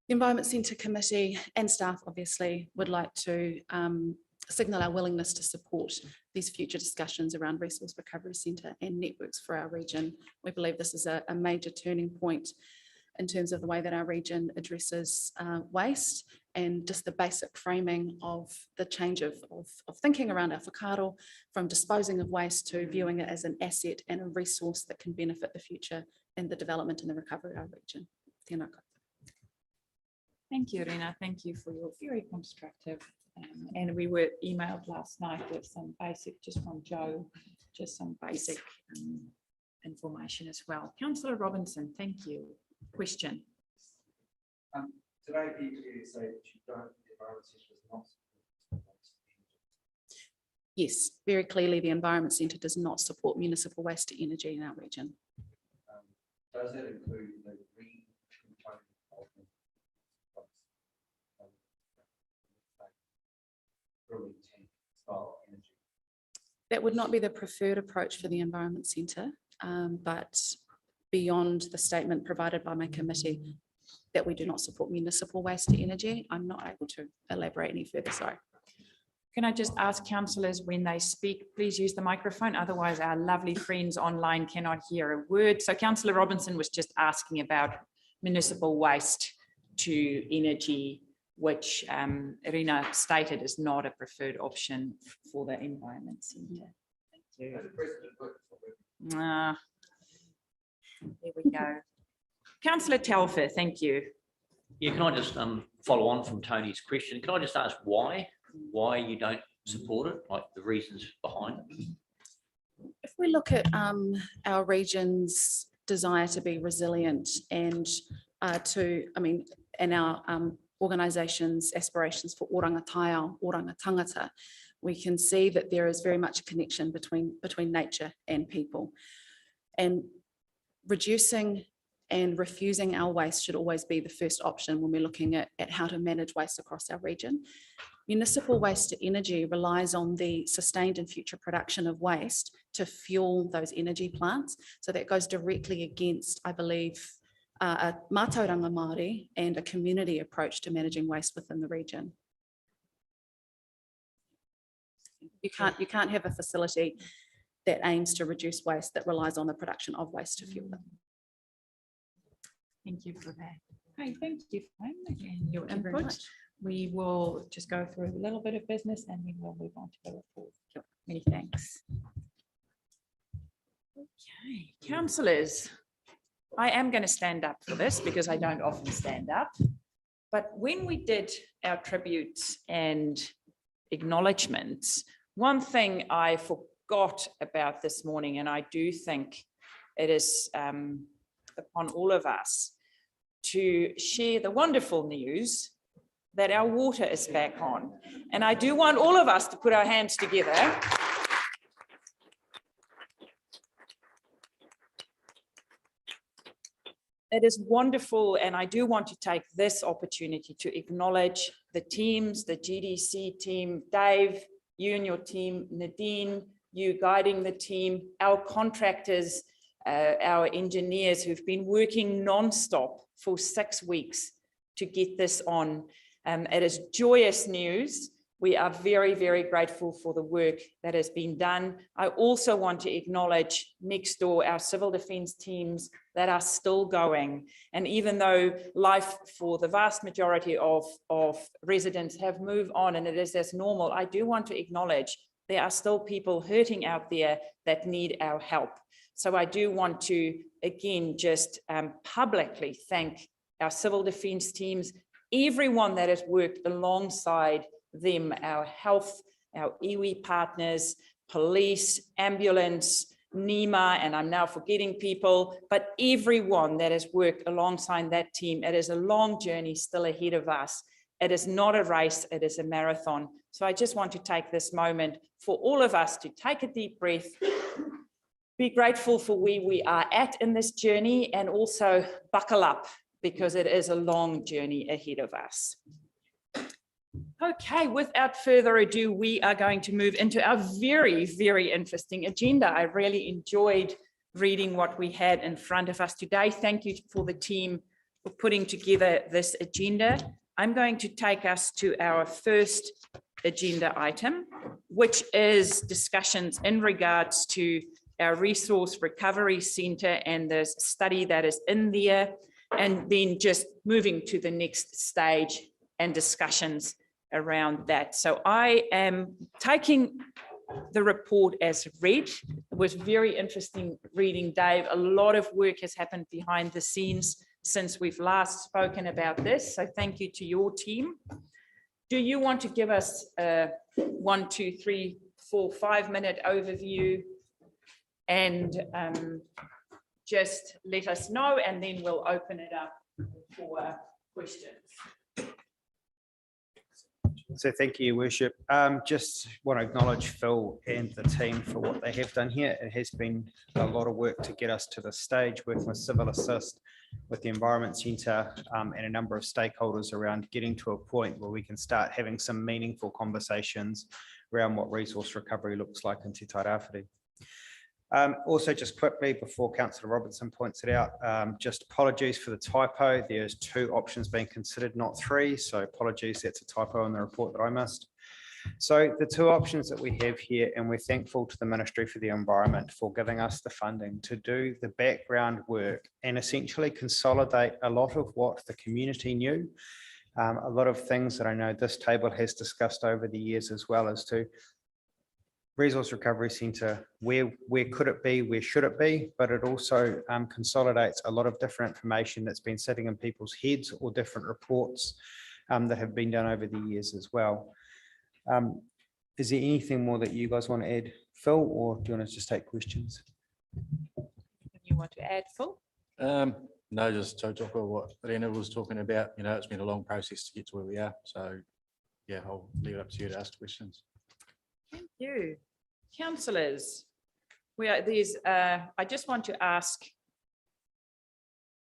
the Environment Centre Committee and staff obviously would like to signal our willingness to support these future discussions around Resource Recovery Centre and networks for our region. We believe this is a major turning point in terms of the way that our region addresses waste and just the basic framing of the change of thinking around our whakaaro from disposing of waste to viewing it as an asset and a resource that can benefit the future and the development and the recovery of our region. Tēnā koutou. Thank you, Rena. Thank you for your very constructive. And we were emailed last night with some basic, just from Joe, just some basic information as well. Councillor Robinson, thank you. Question. Today, you say that you don't, the Environment Centre does not support. Yes, very clearly the Environment Centre does not support municipal waste to energy in our region. Does that include the green component of style energy? That would not be the preferred approach for the Environment Centre, but beyond the statement provided by my committee that we do not support municipal waste to energy, I'm not able to elaborate any further, sorry. Can I just ask councillors when they speak, please use the microphone, otherwise our lovely friends online cannot hear a word. So Councillor Robinson was just asking about municipal waste to energy, which Rena stated is not a preferred option for the Environment Centre. Thank you. There we go. Councillor Telfer, thank you. Yeah, can I just follow on from Tony's question? Can I just ask why you don't support it, like the reasons behind it? If we look at our region's desire to be resilient and and our organisation's aspirations for oranga Taiao, oranga tangata, we can see that there is very much a connection between nature and people. And reducing and refusing our waste should always be the first option when we're looking at how to manage waste across our region. Municipal waste to energy relies on the sustained and future production of waste to fuel those energy plants. So that goes directly against, I believe, a mātauranga Māori and a community approach to managing waste within the region. You can't have a facility that aims to reduce waste that relies on the production of waste to fuel it. Thank you for that. Hey, thank you for your input. We will just go through a little bit of business and then we'll move on to the report. Many thanks. Okay, councillors, I am going to stand up for this because I don't often stand up. But when we did our tributes and acknowledgements, one thing I forgot about this morning, and I do think it is upon all of us to share the wonderful news that our water is back on. And I do want all of us to put our hands together. It is wonderful, and I do want to take this opportunity to acknowledge the teams, the GDC team, Dave, you and your team, Nadine, you guiding the team, our contractors, our engineers who've been working non-stop for 6 weeks to get this on. It is joyous news. We are very, very grateful for the work that has been done. I also want to acknowledge next door our civil defence teams that are still going. And even though life for the vast majority of residents have moved on and it is as normal, I do want to acknowledge there are still people hurting out there that need our help. So I do want to, again, just publicly thank our civil defence teams, everyone that has worked alongside them, our health, our iwi partners, police, ambulance, NEMA, and I'm now forgetting people, but everyone that has worked alongside that team. It is a long journey still ahead of us. It is not a race, it is a marathon. So I just want to take this moment for all of us to take a deep breath, be grateful for where we are at in this journey, and also buckle up because it is a long journey ahead of us. Okay, without further ado, we are going to move into our very, very interesting agenda. I really enjoyed reading what we had in front of us today. Thank you for the team for putting together this agenda. I'm going to take us to our first agenda item, which is discussions in regards to our Resource Recovery Centre and the study that is in there, and then just moving to the next stage and discussions around that. So I am taking the report as read. It was very interesting reading, Dave. A lot of work has happened behind the scenes since we've last spoken about this. So thank you to your team. Do you want to give us a 1, 2, 3, 4, 5-minute overview and just let us know, and then we'll open it up for questions. So thank you, Your Worship. Just want to acknowledge Phil and the team for what they have done here. It has been a lot of work to get us to this stage, working with Civil Assist, with the Environment Centre, and a number of stakeholders around getting to a point where we can start having some meaningful conversations around what resource recovery looks like in Te Tairāwhiti. Also, just quickly before Councillor Robertson points it out, just apologies for the typo. There's 2 options being considered, not 3. So apologies, that's a typo in the report that I missed. So the two options that we have here, and we're thankful to the Ministry for the Environment for giving us the funding to do the background work and essentially consolidate a lot of what the community knew. A lot of things that I know this table has discussed over the years, as well as to Resource Recovery Centre, where could it be, where should it be, but it also consolidates a lot of different information that's been sitting in people's heads or different reports that have been done over the years as well. Is there anything more that you guys want to add, Phil, or do you want to just take questions? You want to add, Phil? No, just to talk about what Rena was talking about. You know, it's been a long process to get to where we are. So yeah, I'll leave it up to you to ask questions. Thank you. Councillors, I just want to ask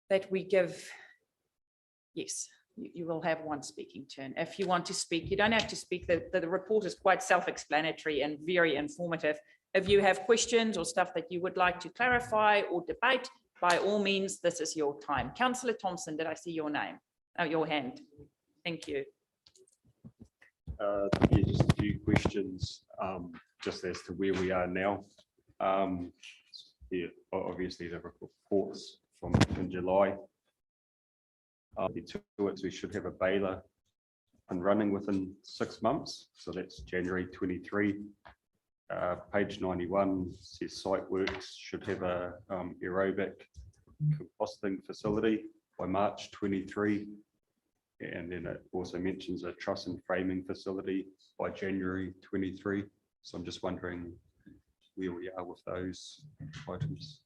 that we give, yes, you will have one speaking turn. If you want to speak, you don't have to speak. The report is quite self-explanatory and very informative. If you have questions or stuff that you would like to clarify or debate, by all means, this is your time. Councillor Thompson, did I see your name? Oh, your hand. Thank you. Yeah, just a few questions, just as to where we are now. Yeah, obviously the reports from in July. We should have a baler and running within 6 months. So that's January 23. Page 91 says site works should have a aerobic composting facility by March 23. And then it also mentions a truss and framing facility by January 23. So I'm just wondering where we are with those items.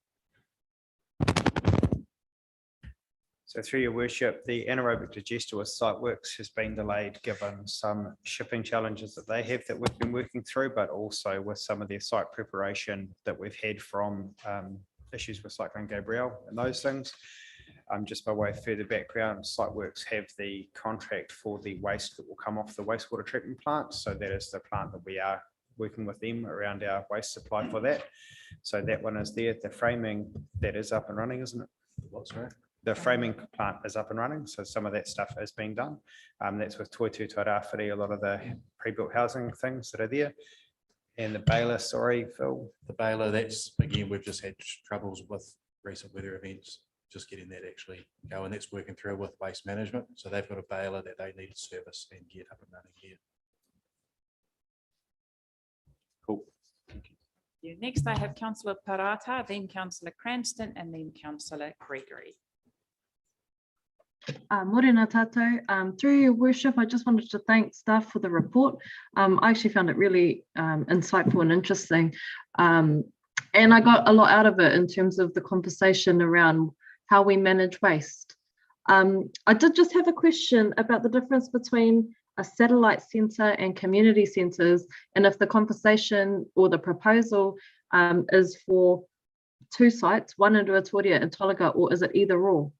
So through your worship, the anaerobic digester with site works has been delayed given some shipping challenges that they have that we've been working through, but also with some of their site preparation that we've had from issues with Cyclone Gabrielle and those things. Just by way of further background, site works have the contract for the waste that will come off the wastewater treatment plant. So that is the plant that we are working with them around our waste supply for that. So that one is there. The framing that is up and running, isn't it? What's right? The framing plant is up and running. So some of that stuff is being done. That's with Tairāwhiti, a lot of the pre-built housing things that are there. And the baler, sorry, Phil. The baler, that's, again, we've just had troubles with recent weather events, just getting that actually going. That's working through with waste management. So they've got a baler that they need to service and get up and running here. Cool. Next, I have Councillor Parata, then Councillor Cranston, and then Councillor Gregory. Morena tātou. Through your worship, I just wanted to thank staff for the report. I actually found it really insightful and interesting. And I got a lot out of it in terms of the conversation around how we manage waste. I did just have a question about the difference between a satellite centre and community centres, and if the conversation or the proposal is for 2 sites, one in Ruatoria and Tolaga, or is it either or?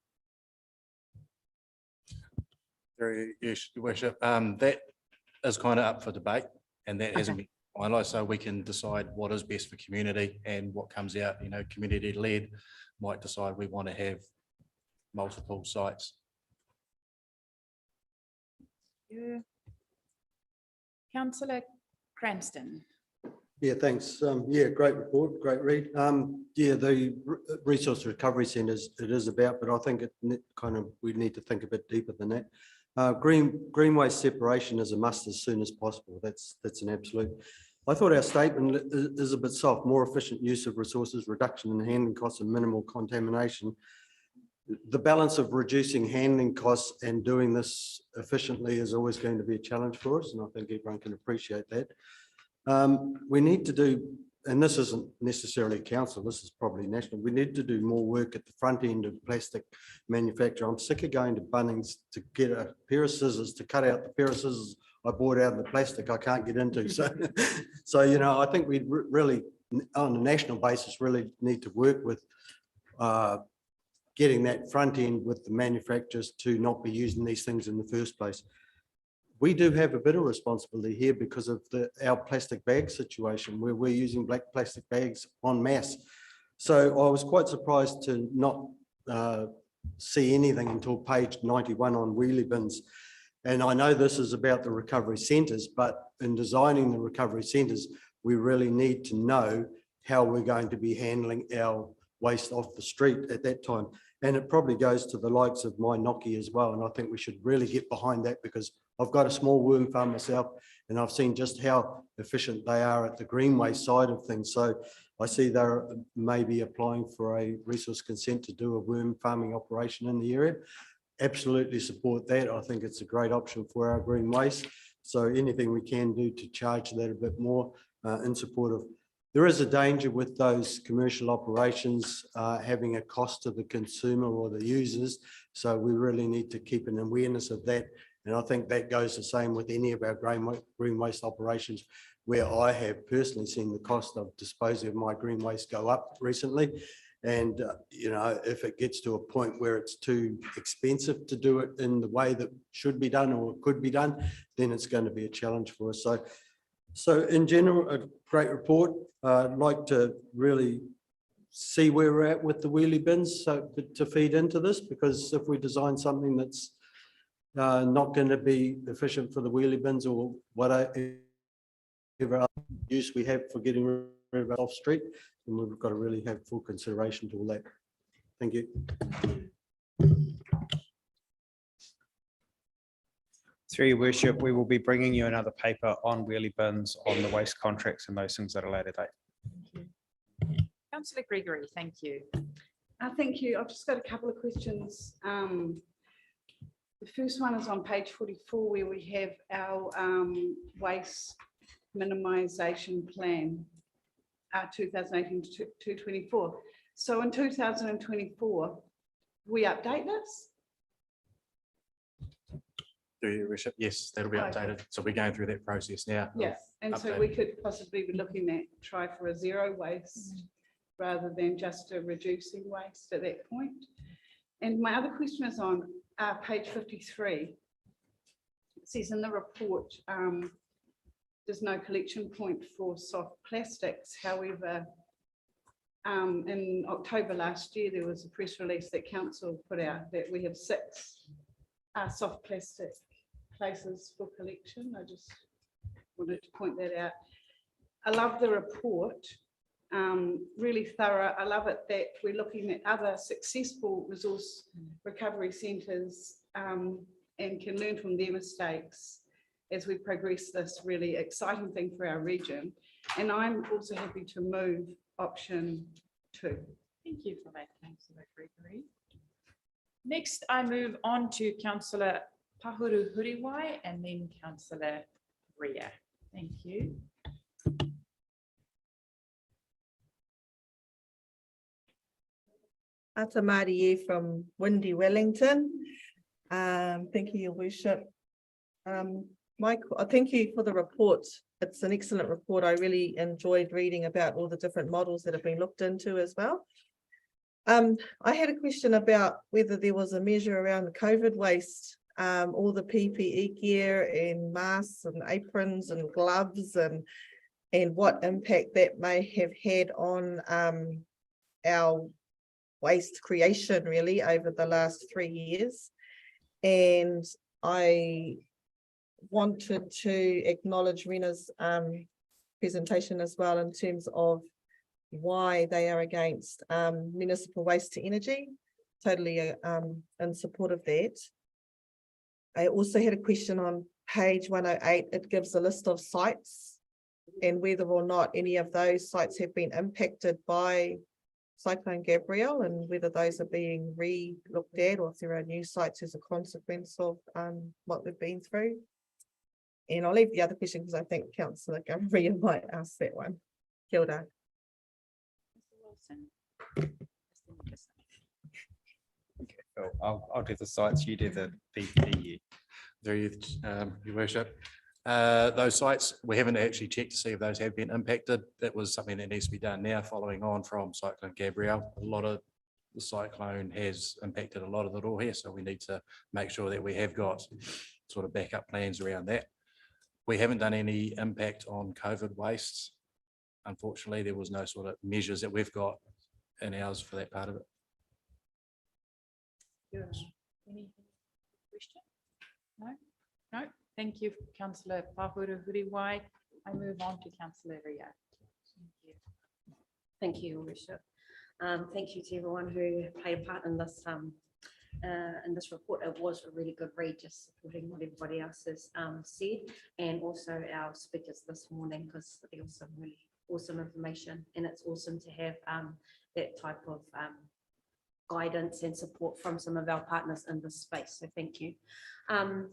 Yes, Your Worship. That is kind of up for debate, and that hasn't been finalised, so we can decide what is best for community and what comes out. You know, community led might decide we want to have multiple sites. Yeah. Councillor Cranston. Yeah, thanks. Yeah, great report, great read. Yeah, the Resource Recovery Centres it is about, but I think it we need to think a bit deeper than that. Green waste separation is a must as soon as possible. That's an absolute. I thought our statement is a bit soft. More efficient use of resources, reduction in handling costs, and minimal contamination. The balance of reducing handling costs and doing this efficiently is always going to be a challenge for us, and I think everyone can appreciate that. We need to do, and this isn't necessarily council, this is probably national, we need to do more work at the front end of plastic manufacture. I'm sick of going to Bunnings to get a pair of scissors to cut out the pair of scissors I bought out of the plastic I can't get into. So you know, I think we really, on a national basis, really need to work with getting that front end with the manufacturers to not be using these things in the first place. We do have a bit of responsibility here because of our plastic bag situation where we're using black plastic bags en masse. So I was quite surprised to not see anything until page 91 on wheelie bins. And I know this is about the recovery centres, but in designing the recovery centres, we really need to know how we're going to be handling our waste off the street at that time. And it probably goes to the likes of my Noki as well. And I think we should really get behind that, because I've got a small worm farm myself and I've seen just how efficient they are at the green waste side of things. So I see they're maybe applying for a resource consent to do a worm farming operation in the area. Absolutely support that. I think it's a great option for our green waste. So anything we can do to charge that a bit more in support of. There is a danger with those commercial operations having a cost to the consumer or the users. So we really need to keep an awareness of that. And I think that goes the same with any of our green waste operations, where I have personally seen the cost of disposing of my green waste go up recently. And, you know, if it gets to a point where it's too expensive to do it in the way that should be done or could be done, then it's going to be a challenge for us. So in general, a great report. I'd like to really see where we're at with the wheelie bins, so to feed into this, because if we design something that's not going to be efficient for the wheelie bins or whatever use we have for getting rid of off street, then we've got to really have full consideration to all that. Thank you. Through your worship, we will be bringing you another paper on wheelie bins, on the waste contracts and those things at a later date. Councillor Gregory, thank you. Thank you. I've just got a couple of questions. The first one is on page 44, where we have our waste minimisation plan, 2018 to 24. So in 2024, we update this? Do you, Bishop? Yes, that'll be updated. So we're going through that process now. Yes, and so we could possibly be looking at try for a zero waste rather than just a reducing waste at that point. And my other question is on page 53. It says in the report, there's no collection point for soft plastics. However, in October last year, there was a press release that council put out that we have 6 soft plastic places for collection. I just wanted to point that out. I love the report, really thorough. I love it that we're looking at other successful resource recovery centres and can learn from their mistakes as we progress this really exciting thing for our region. And I'm also happy to move option 2. Thank you for that, Councillor Gregory. Next, I move on to Councillor Pahuru Huriwai and then Councillor Ria. Thank you. Ata Marie from windy Wellington. Thank you, Your Worship. Michael, thank you for the report. It's an excellent report. I really enjoyed reading about all the different models that have been looked into as well. I had a question about whether there was a measure around COVID waste, all the PPE gear and masks and aprons and gloves and what impact that may have had on our waste creation really over the last 3 years. And I wanted to acknowledge Rena's presentation as well in terms of why they are against municipal waste to energy. Totally in support of that. I also had a question on page 108. It gives a list of sites and whether or not any of those sites have been impacted by Cyclone Gabrielle and whether those are being re-looked at or if there are new sites as a consequence of what we've been through. And I'll leave the other question because I think Councillor Gabrielle might ask that one. Kia ora. Okay, I'll do the sites, you do the PPE. Your Worship. Those sites, we haven't actually checked to see if those have been impacted. That was something that needs to be done now following on from Cyclone Gabrielle. A lot of the cyclone has impacted a lot of the rohe, so we need to make sure that we have got sort of backup plans around that. We haven't done any impact on COVID waste. Unfortunately, there was no sort of measures that we've got in ours for that part of it. Any question? No? No, thank you, councillor Pahuru Huriwai. I move on to councillor Ria. Thank you, Your Worship. Thank you to everyone who played a part in this report. It was a really good read, just supporting what everybody else has said, and also our speakers this morning, because there was some really awesome information, and it's awesome to have that type of guidance and support from some of our partners in this space. So thank you. One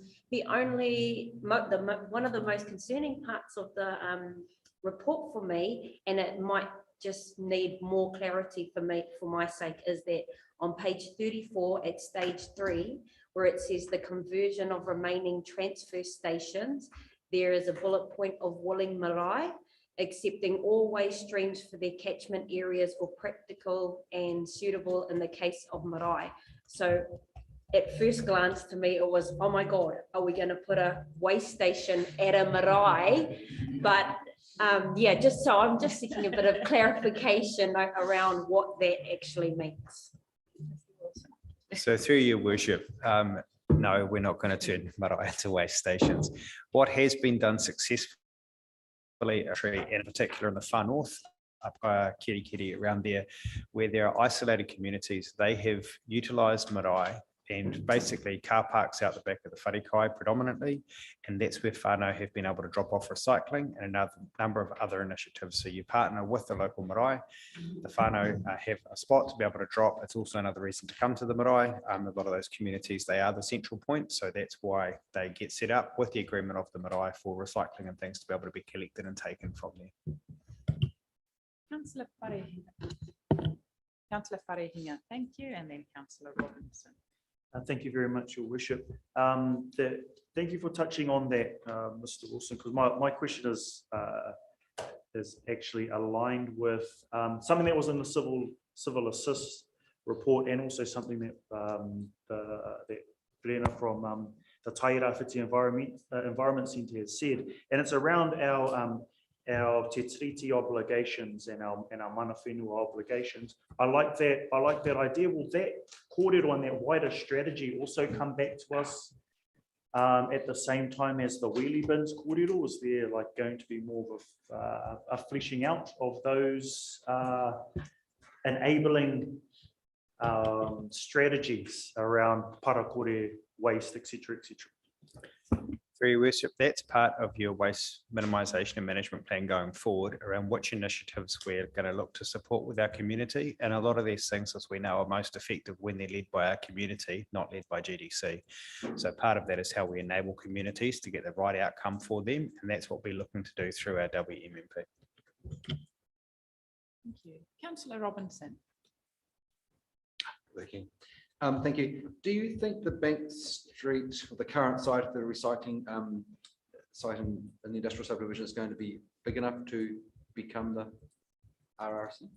of the most concerning parts of the report for me, and it might just need more clarity for me, for my sake, is that on page 34 at stage 3, where it says the conversion of remaining transfer stations, there is a bullet point of Walling Marae, accepting all waste streams for their catchment areas or practical and suitable in the case of marae. So at first glance to me, it was, oh my God, are we going to put a waste station at a marae? But yeah, so I'm just seeking a bit of clarification around what that actually means. So through your worship, no, we're not going to turn marae into waste stations. What has been done successfully, and in particular in the far north, up Kiri around there, where there are isolated communities, they have utilised marae and basically car parks out the back of the wharekai predominantly, and that's where whānau have been able to drop off recycling and another number of other initiatives. So you partner with the local marae, the whānau have a spot to be able to drop. It's also another reason to come to the marae. A lot of those communities, they are the central point, so that's why they get set up with the agreement of the marae for recycling and things to be able to be collected and taken from there. Councillor Wharehinga, thank you, and then Councillor Robinson. Thank you very much, Your Worship. Thank you for touching on that, Mr. Wilson, because my question is actually aligned with something that was in the civil assist report, and also something that Rena from the Tairāwhiti Environment Centre has said, and it's around our te tiriti obligations and our mana whenua obligations. I like that idea. Will that kōrero and that wider strategy also come back to us at the same time as the wheelie bins kōrero? Is there going to be more of a fleshing out of those enabling strategies around parakore waste, etc., etc.? Through your worship, that's part of your waste minimisation and management plan going forward, around which initiatives we're going to look to support with our community. And a lot of these things, as we know, are most effective when they're led by our community, not led by GDC. So part of that is how we enable communities to get the right outcome for them, and that's what we're looking to do through our WMMP. Thank you. Councillor Robinson. Working. Thank you. Do you think the Bank Street, or the current site of the recycling site in the industrial subdivision, is going to be big enough to become the RRC?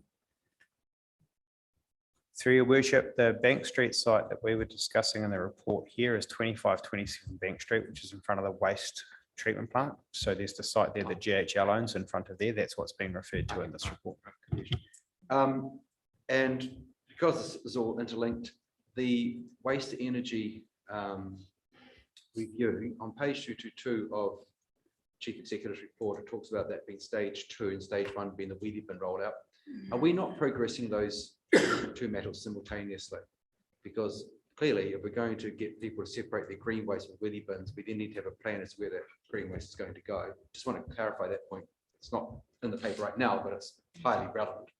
Through your worship, the Bank Street site that we were discussing in the report here is 2527 Bank Street, which is in front of the waste treatment plant. So there's the site there that GHL owns in front of there. That's what's been referred to in this report. And because this is all interlinked, the waste to energy review on page 222 of Chief Executive's report, it talks about that being stage 2 and stage 1 being the wheelie bin rollout. Are we not progressing those two matters simultaneously? Because clearly, if we're going to get people to separate their green waste with wheelie bins, we then need to have a plan as to where that green waste is going to go. Just want to clarify that point. It's not in the paper right now, but it's highly relevant.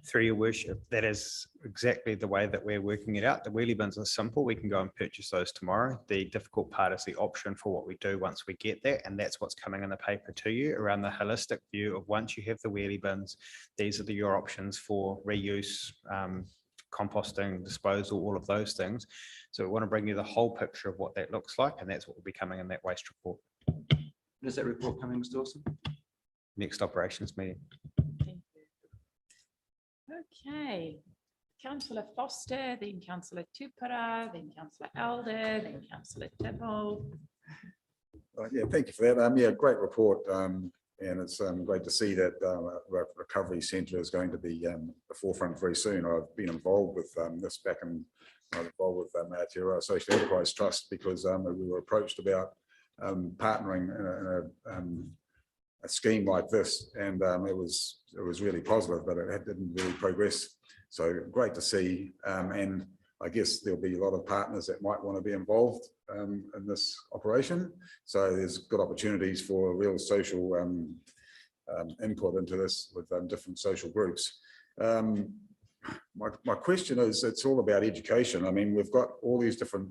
Through your worship, that is exactly the way that we're working it out. The wheelie bins are simple. We can go and purchase those tomorrow. The difficult part is the option for what we do once we get that, and that's what's coming in the paper to you around the holistic view of once you have the wheelie bins, these are your options for reuse, composting, disposal, all of those things. So we want to bring you the whole picture of what that looks like, and that's what will be coming in that waste report. Is that report coming, Mr. Wilson? Next operations meeting. Okay, Councillor Foster, then Councillor Tupara, then Councillor Elder, then Councillor Tibble. Yeah, thank you for that. Yeah, great report. And it's great to see that recovery centre is going to be the forefront very soon. I've been involved with this back in, I was involved with Aotearoa Social Enterprise Trust because we were approached about partnering in a scheme like this, and it was really positive, but it didn't really progress. So great to see, and I guess there'll be a lot of partners that might want to be involved in this operation. So there's good opportunities for real social input into this with different social groups. My question is, it's all about education. I mean, we've got all these different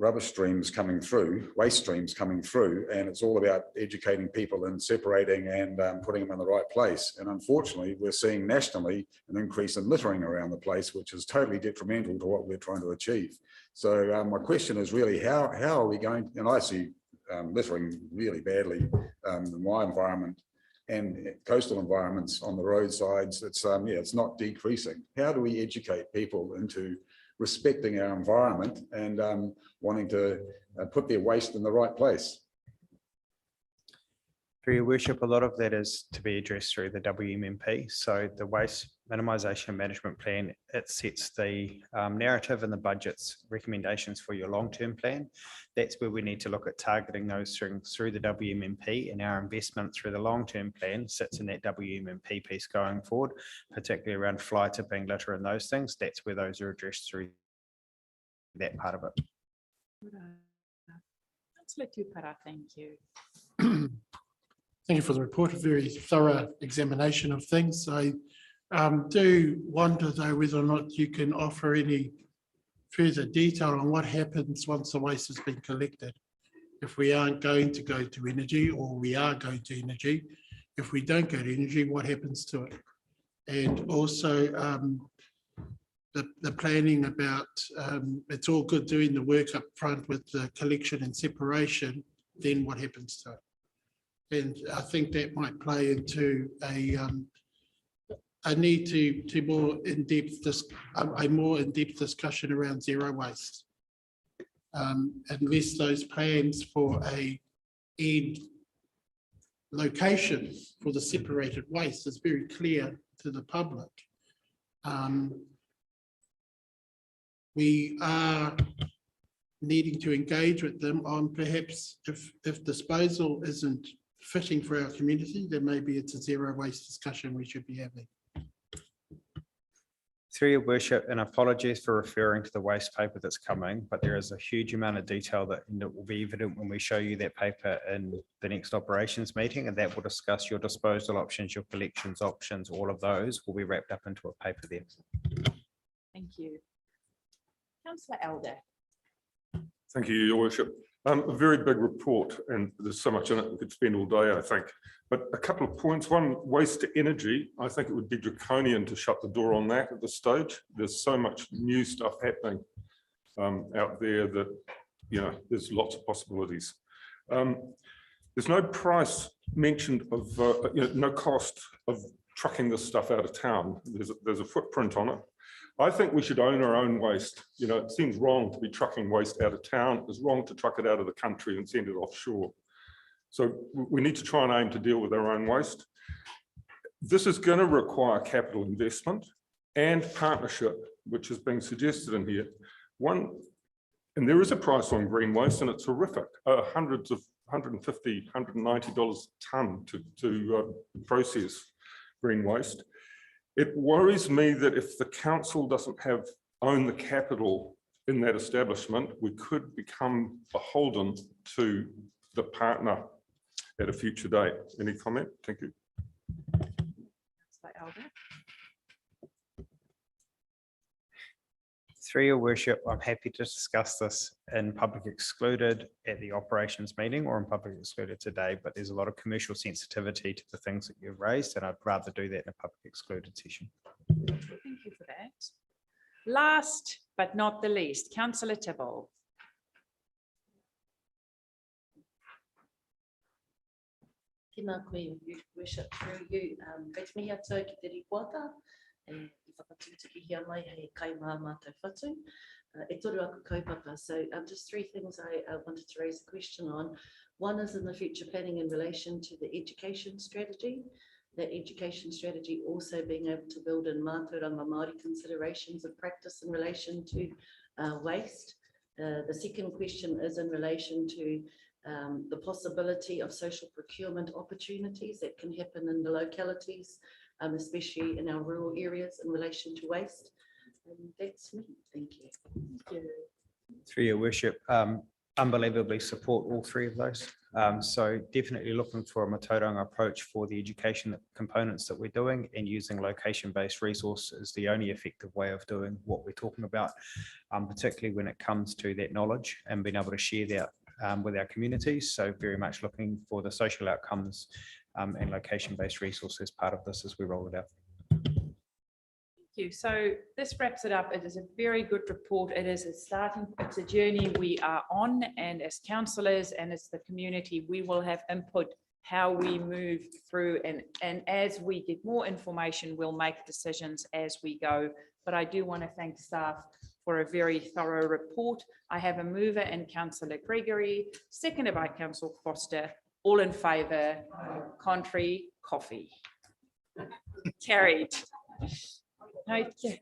rubbish streams coming through, waste streams coming through, and it's all about educating people and separating and putting them in the right place. And unfortunately, we're seeing nationally an increase in littering around the place, which is totally detrimental to what we're trying to achieve. So my question is really, how are we going, and I see littering really badly in my environment and coastal environments on the roadsides. It's it's not decreasing. How do we educate people into respecting our environment and wanting to put their waste in the right place? Through your worship, a lot of that is to be addressed through the WMMP. So the waste minimisation management plan, it sets the narrative and the budget's recommendations for your long-term plan. That's where we need to look at targeting those through the WMMP, and our investment through the long-term plan sits in that WMMP piece going forward, particularly around fly tipping, litter and those things. That's where those are addressed through that part of it. Councillor Tupara, thank you. Thank you for the report, a very thorough examination of things. I do wonder though whether or not you can offer any further detail on what happens once the waste has been collected. If we aren't going to go to energy, or we are going to energy, if we don't go to energy, what happens to it? And also the planning about, it's all good doing the work up front with the collection and separation, then what happens to it? And I think that might play into a need to more in-depth discussion around zero waste. Unless those plans for a end location for the separated waste is very clear to the public. We are needing to engage with them on perhaps if disposal isn't fitting for our community, then maybe it's a zero waste discussion we should be having. Through your worship, and apologies for referring to the waste paper that's coming, but there is a huge amount of detail that will be evident when we show you that paper in the next operations meeting, and that will discuss your disposal options, your collections options, all of those will be wrapped up into a paper there. Thank you. Councillor Elder. Thank you, Your Worship. A very big report, and there's so much in it we could spend all day, I think. But a couple of points. One, waste to energy. I think it would be draconian to shut the door on that at this stage. There's so much new stuff happening out there that, you know, there's lots of possibilities. There's no price mentioned of, no cost of trucking this stuff out of town. There's a footprint on it. I think we should own our own waste. You know, it seems wrong to be trucking waste out of town. It's wrong to truck it out of the country and send it offshore. So we need to try and aim to deal with our own waste. This is going to require capital investment and partnership, which is being suggested in here. And there is a price on green waste, and it's horrific. Hundreds of $150, $190 a tonne to process green waste. It worries me that if the council doesn't own the capital in that establishment, we could become beholden to the partner at a future date. Any comment? Thank you. Through your worship, I'm happy to discuss this in public excluded at the operations meeting or in public excluded today, but there's a lot of commercial sensitivity to the things that you've raised, and I'd rather do that in a public excluded session. Thank you for that. Last but not the least, Councillor Tibble. Tēnā koe, worship, through you. Kei te mihi atu ki te ripoata, e whakatūtiki hi anai hei kai mā mātou whatu. E toru aku kaupapa. So just three things I wanted to raise a question on. One is in the future planning in relation to the education strategy. That education strategy also being able to build in mātauranga Māori considerations of practice in relation to waste. The second question is in relation to the possibility of social procurement opportunities that can happen in the localities, especially in our rural areas in relation to waste. And that's me. Thank you. Through your worship, unbelievably support all three of those. So definitely looking for a matauranga approach for the education components that we're doing, and using location-based resource is the only effective way of doing what we're talking about, particularly when it comes to that knowledge and being able to share that with our communities. So very much looking for the social outcomes and location-based resources part of this as we roll it out. You. So this wraps it up. It is a very good report. It is it's a journey we are on, and as councillors and as the community, we will have input how we move through, and as we get more information, we'll make decisions as we go. But I do want to thank staff for a very thorough report. I have a mover in Councillor Gregory, seconded by Councillor Foster. All in favour, contrary, coffee. Carried. Okay.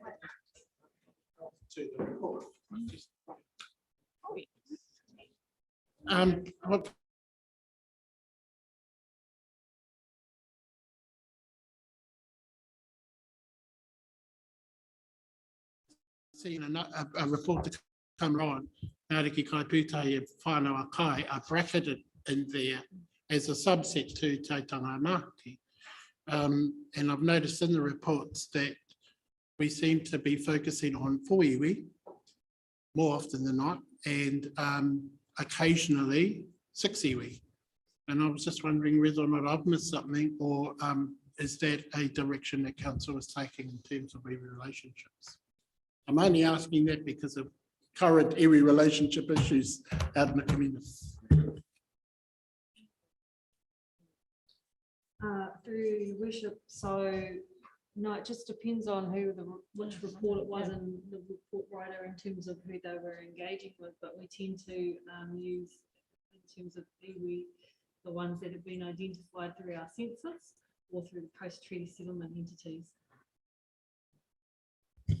What seen a report to come on, Ngāriki Kaipūtai and Whānau Kai are bracketed in there as a subset to Taitanga Māti. And I've noticed in the reports that we seem to be focusing on 4 iwi more often than not, and occasionally 6 iwi. And I was just wondering whether or not I've missed something, or is that a direction that council is taking in terms of iwi relationships? I'm only asking that because of current iwi relationship issues out in the community. Through your worship, so no, it just depends on which report it was and the report writer in terms of who they were engaging with, but we tend to use, in terms of iwi, the ones that have been identified through our census or through the post-treaty settlement entities.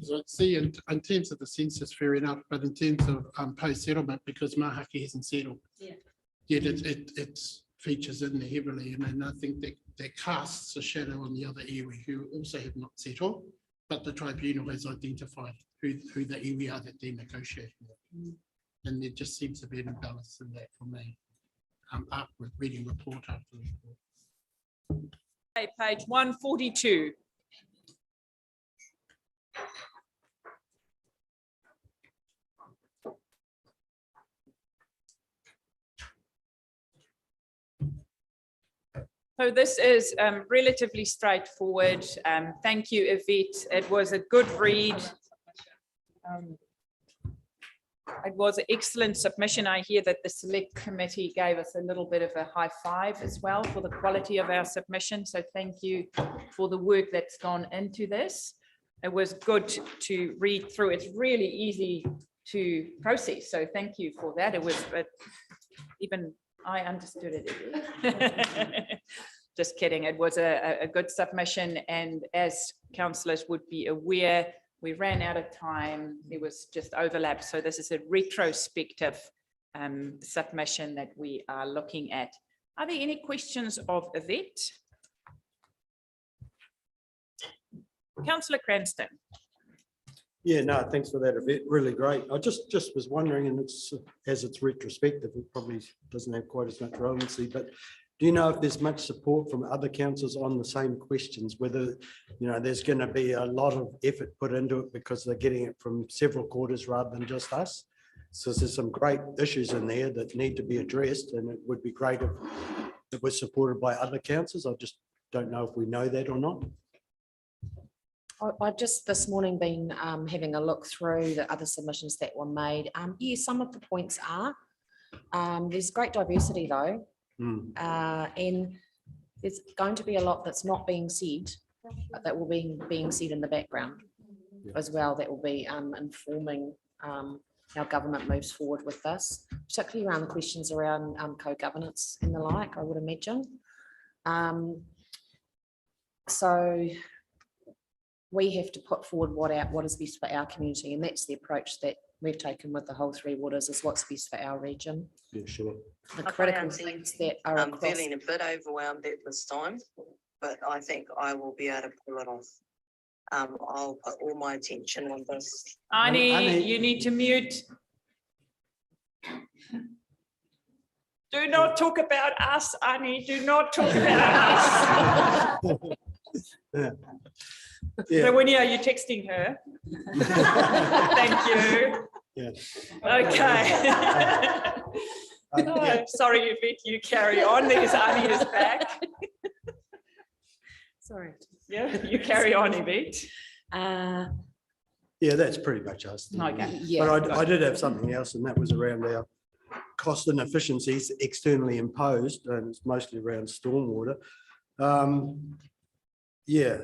So see, in terms of the census, fair enough, but in terms of post-settlement, because Mahaki hasn't settled, yet it features in there heavily, and I think that casts a shadow on the other iwi who also have not settled, but the tribunal has identified who the iwi are that they're negotiating with. And there just seems to be an imbalance in that for me, with reading report after report. Okay, page 142. So this is relatively straightforward. Thank you, Yvette. It was a good read. It was an excellent submission. I hear that the select committee gave us a little bit of a high five as well for the quality of our submission. So thank you for the work that's gone into this. It was good to read through. It's really easy to process. So thank you for that. It was even I understood it. Just kidding. It was a good submission. And as councillors would be aware, we ran out of time. There was just overlap. So this is a retrospective submission that we are looking at. Are there any questions of Yvette? Councillor Cranston. Yeah, no, thanks for that, Yvette. Really great. I just was wondering, and it's as it's retrospective, it probably doesn't have quite as much relevancy, but do you know if there's much support from other councils on the same questions, whether, there's going to be a lot of effort put into it because they're getting it from several quarters rather than just us? So there's some great issues in there that need to be addressed, and it would be great if it was supported by other councils. I just don't know if we know that or not. I've just this morning been having a look through the other submissions that were made. Yeah, some of the points are. There's great diversity though. And there's going to be a lot that's not being said, that will be being said in the background as well, that will be informing how government moves forward with this, particularly around the questions around co-governance and the like, I would imagine. So we have to put forward what is best for our community, and that's the approach that we've taken with the whole Three Waters is what's best for our region. Yeah, sure. The critical things that are I'm across. feeling a bit overwhelmed at this time, but I think I will be able to pull it off. I'll put all my attention on this. Ani, you need to mute. Do not talk about us, Ani. Do not talk about us. Yeah. Rowena, are you texting her? Thank you. Yeah. Okay. Oh, sorry, Yvette, you carry on. There's Ani is back. Sorry. Yeah, you carry on, Yvette. Yeah, that's pretty much us. Okay. But I did have something else, and that was around our cost and efficiencies externally imposed, and it's mostly around stormwater. Yeah,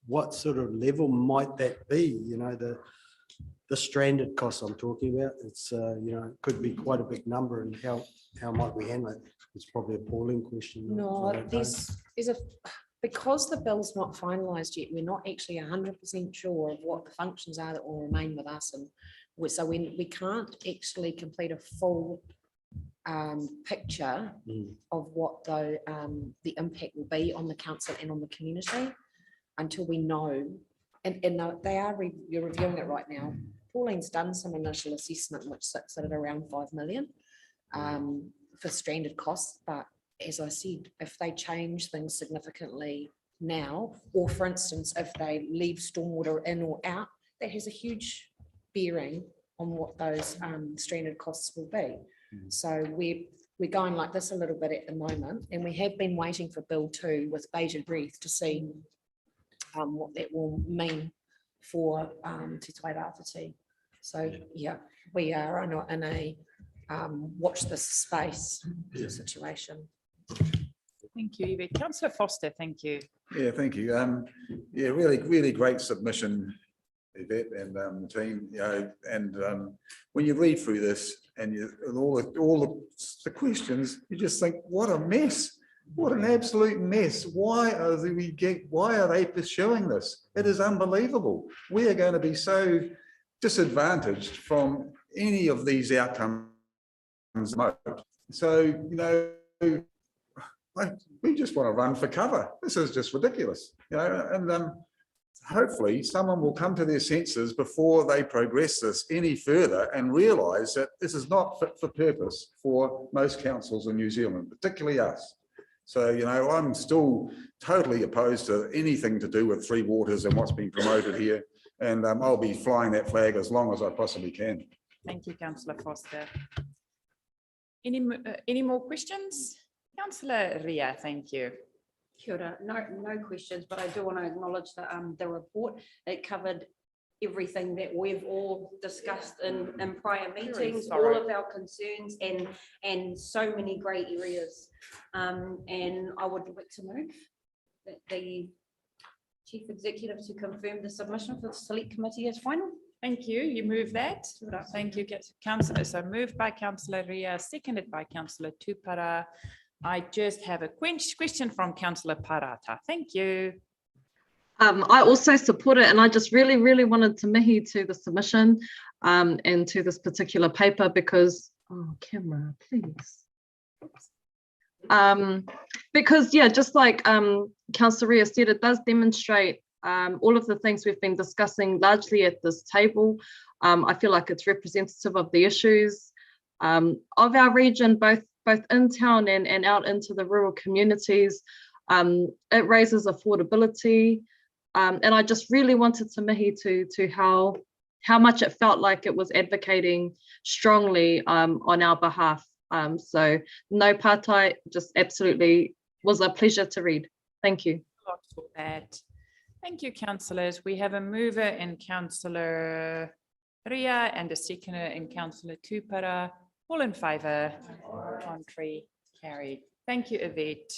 what sort of level might that be? You know, the stranded costs I'm talking about, it's, you know, it could be quite a big number, and how might we handle it? It's probably a Pauline question. No, there's because the bill's not finalised yet, we're not actually 100% sure of what the functions are that will remain with us, and so we can't actually complete a full picture of what the impact will be on the council and on the community until we know. And they are you're reviewing it right now. Pauline's done some initial assessment which sits at around 5 million for stranded costs, but as I said, if they change things significantly now, or for instance, if they leave stormwater in or out, that has a huge bearing on what those stranded costs will be. So we're going like this a little bit at the moment, and we have been waiting for Bill 2 with bated breath to see what that will mean for Te Tairāwhiti. So yeah, we are in a watch this space situation. Thank you, Yvette. Councillor Foster, thank you. Yeah, thank you. Yeah, really great submission, Yvette and the team. You know, and when you read through this and all the questions, you just think, what a mess! What an absolute mess! Why are they pursuing this? It is unbelievable. We are going to be so disadvantaged from any of these outcomes. So, you know, we just want to run for cover. This is just ridiculous, you know, and hopefully someone will come to their senses before they progress this any further and realise that this is not fit for purpose for most councils in New Zealand, particularly us. So, you know, I'm still totally opposed to anything to do with Three Waters and what's being promoted here. And I'll be flying that flag as long as I possibly can. Thank you, Councillor Foster. Any more questions? Councillor Ria, thank you. Kia ora. No questions, but I do want to acknowledge the report. It covered everything that we've all discussed in prior meetings, all of our concerns and so many grey areas. And I would like to move that the Chief Executive to confirm the submission for the Select Committee as final. Thank you. You move that. Thank you, Councillor. So moved by Councillor Ria, seconded by Councillor Tupara. I just have a question from Councillor Parata. Thank you. I also support it, and I just really wanted to mihi to the submission and to this particular paper because, oh, camera, please. Because, yeah, just like Councillor Ria said, it does demonstrate all of the things we've been discussing largely at this table. I feel like it's representative of the issues of our region, both in town and out into the rural communities. It raises affordability. And I just really wanted to mihi to how much it felt like it was advocating strongly on our behalf. So no partai, just absolutely was a pleasure to read. Thank you. Thank you, councillors. We have a mover in Councillor Ria and a seconder in Councillor Tupara. All in favour, contrary, carried. Thank you, Yvette.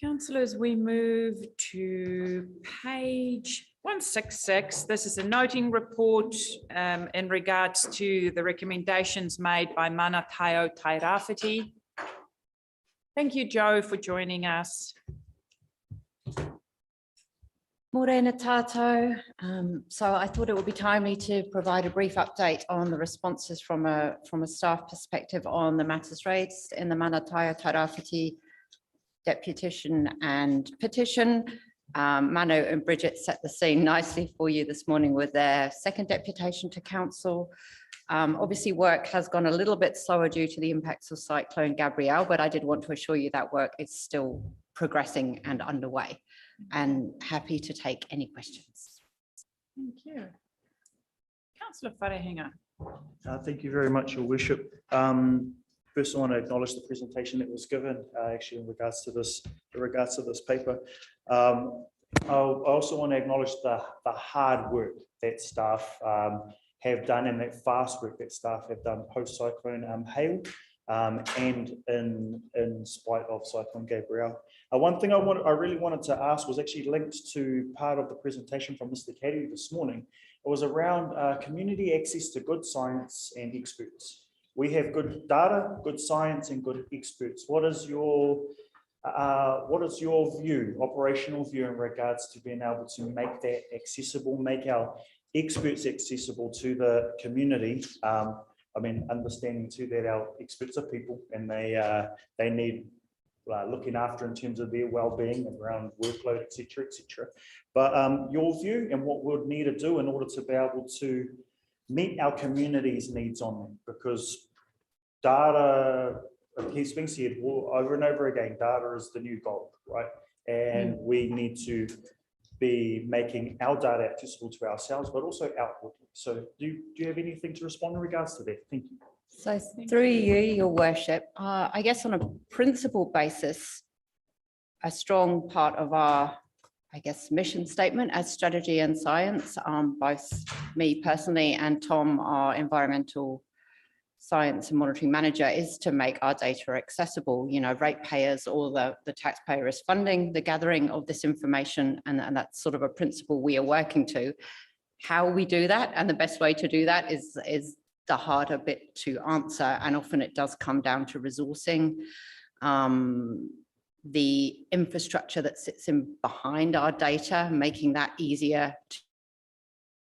Councillors, we move to page 166. This is a noting report in regards to the recommendations made by Mana Taiao Tairāwhiti. Thank you, Joe, for joining us. Morena tātou. So I thought it would be timely to provide a brief update on the responses from a staff perspective on the matters raised in the Mana Tairāwhiti deputation and petition. Manu and Bridget set the scene nicely for you this morning with their second deputation to council. Obviously, work has gone a little bit slower due to the impacts of Cyclone Gabrielle, but I did want to assure you that work is still progressing and underway, and happy to take any questions. Thank you. Councillor Wharehinga. Thank you very much, Your Worship. First, I want to acknowledge the presentation that was given, actually in regards to this paper. I also want to acknowledge the hard work that staff have done and that fast work that staff have done post-cyclone hail and in spite of Cyclone Gabrielle. One thing I really wanted to ask was actually linked to part of the presentation from Mr. Caddy this morning. It was around community access to good science and experts. We have good data, good science, and good experts. What is your view, operational view, in regards to being able to make that accessible, make our experts accessible to the community? I mean, understanding too that our experts are people and they need looking after in terms of their well-being around workload, etc., etc. But your view and what we'll need to do in order to be able to meet our community's needs on them, because data, he's been said over and over again, data is the new gold, right? And we need to be making our data accessible to ourselves, but also outwardly. So do you have anything to respond in regards to that? Thank you. So through you, Your Worship, I guess on a principle basis, a strong part of our, I guess, mission statement as strategy and science, both me personally and Tom, our environmental science and monitoring manager, is to make our data accessible. You know, ratepayers or the taxpayer is funding the gathering of this information, and that's sort of a principle we are working to. How we do that, and the best way to do that is the harder bit to answer, and often it does come down to resourcing, the infrastructure that sits in behind our data, making that easier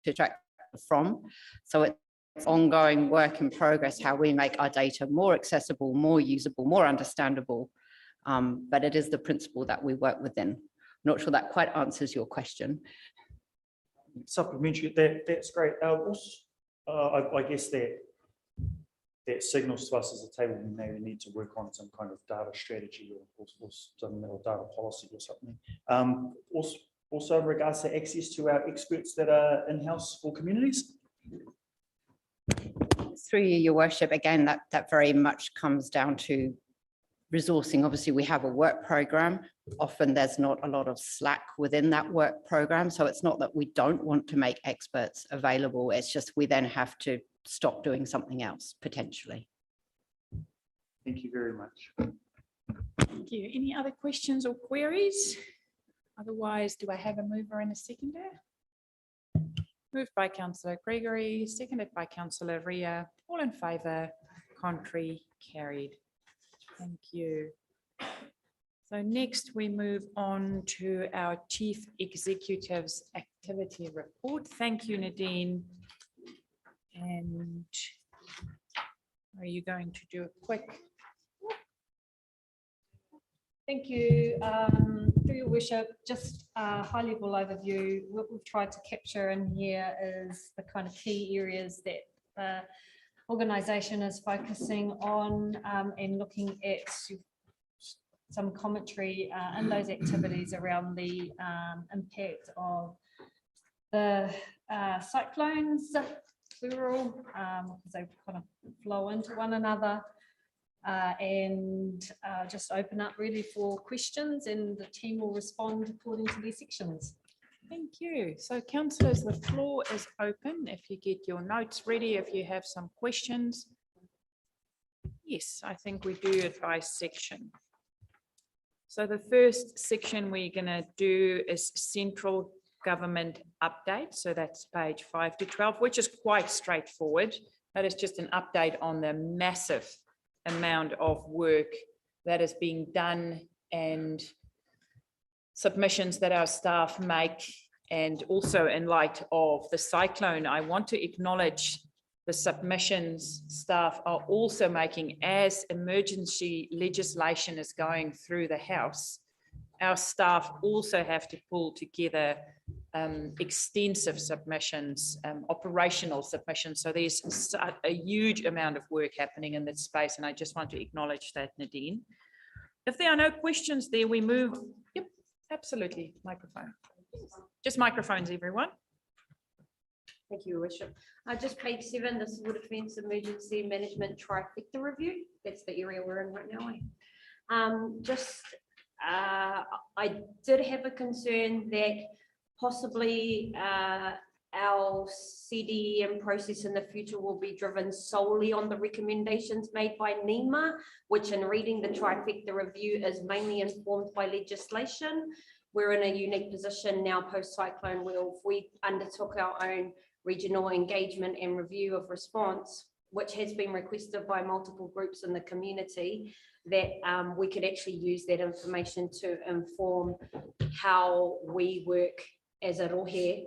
to track from. So it's ongoing work in progress, how we make our data more accessible, more usable, more understandable, but it is the principle that we work within. I'm not sure that quite answers your question. Supplementary, that's great. I guess that signals to us as a table we maybe need to work on some kind of data strategy or data policy or something. Also in regards to access to our experts that are in-house for communities. Through you, Your Worship, again, that very much comes down to resourcing. Obviously, we have a work program. Often there's not a lot of slack within that work program. So it's not that we don't want to make experts available. It's just we then have to stop doing something else potentially. Thank you very much. Thank you. Any other questions or queries? Otherwise, do I have a mover and a seconder? Moved by Councillor Gregory, seconded by Councillor Ria. All in favour, contrary, carried. Thank you. So next we move on to our Chief Executive's activity report. Thank you, Nadine. And are you going to do a quick? Thank you. Through Your Worship, just a high-level overview. What we've tried to capture in here is the kind of key areas that the organisation is focusing on, and looking at some commentary in those activities around the impact of the cyclones, plural, because they kind of flow into one another. And just open up really for questions, and the team will respond according to their sections. Thank you. So councillors, the floor is open. If you get your notes ready, if you have some questions. Yes, I think we do it by section. So the first section we're going to do is central government update. So that's page 5 to 12, which is quite straightforward. That is just an update on the massive amount of work that is being done and submissions that our staff make And also in light of the cyclone, I want to acknowledge the submissions staff are also making as emergency legislation is going through the House. Our staff also have to pull together extensive submissions, operational submissions. So there's a huge amount of work happening in that space. And I just want to acknowledge that, Nadine. If there are no questions there, we move. Yep, absolutely. Microphone. Just microphones, everyone. Thank you, Your Worship. Just page 7, the Civil Defence Emergency Management Trifecta Review. That's the area we're in right now. I did have a concern that possibly our CDM process in the future will be driven solely on the recommendations made by NEMA, which in reading the Trifecta Review is mainly informed by legislation. We're in a unique position now post-cyclone where if we undertook our own regional engagement and review of response, which has been requested by multiple groups in the community, that we could actually use that information to inform how we work as a rohe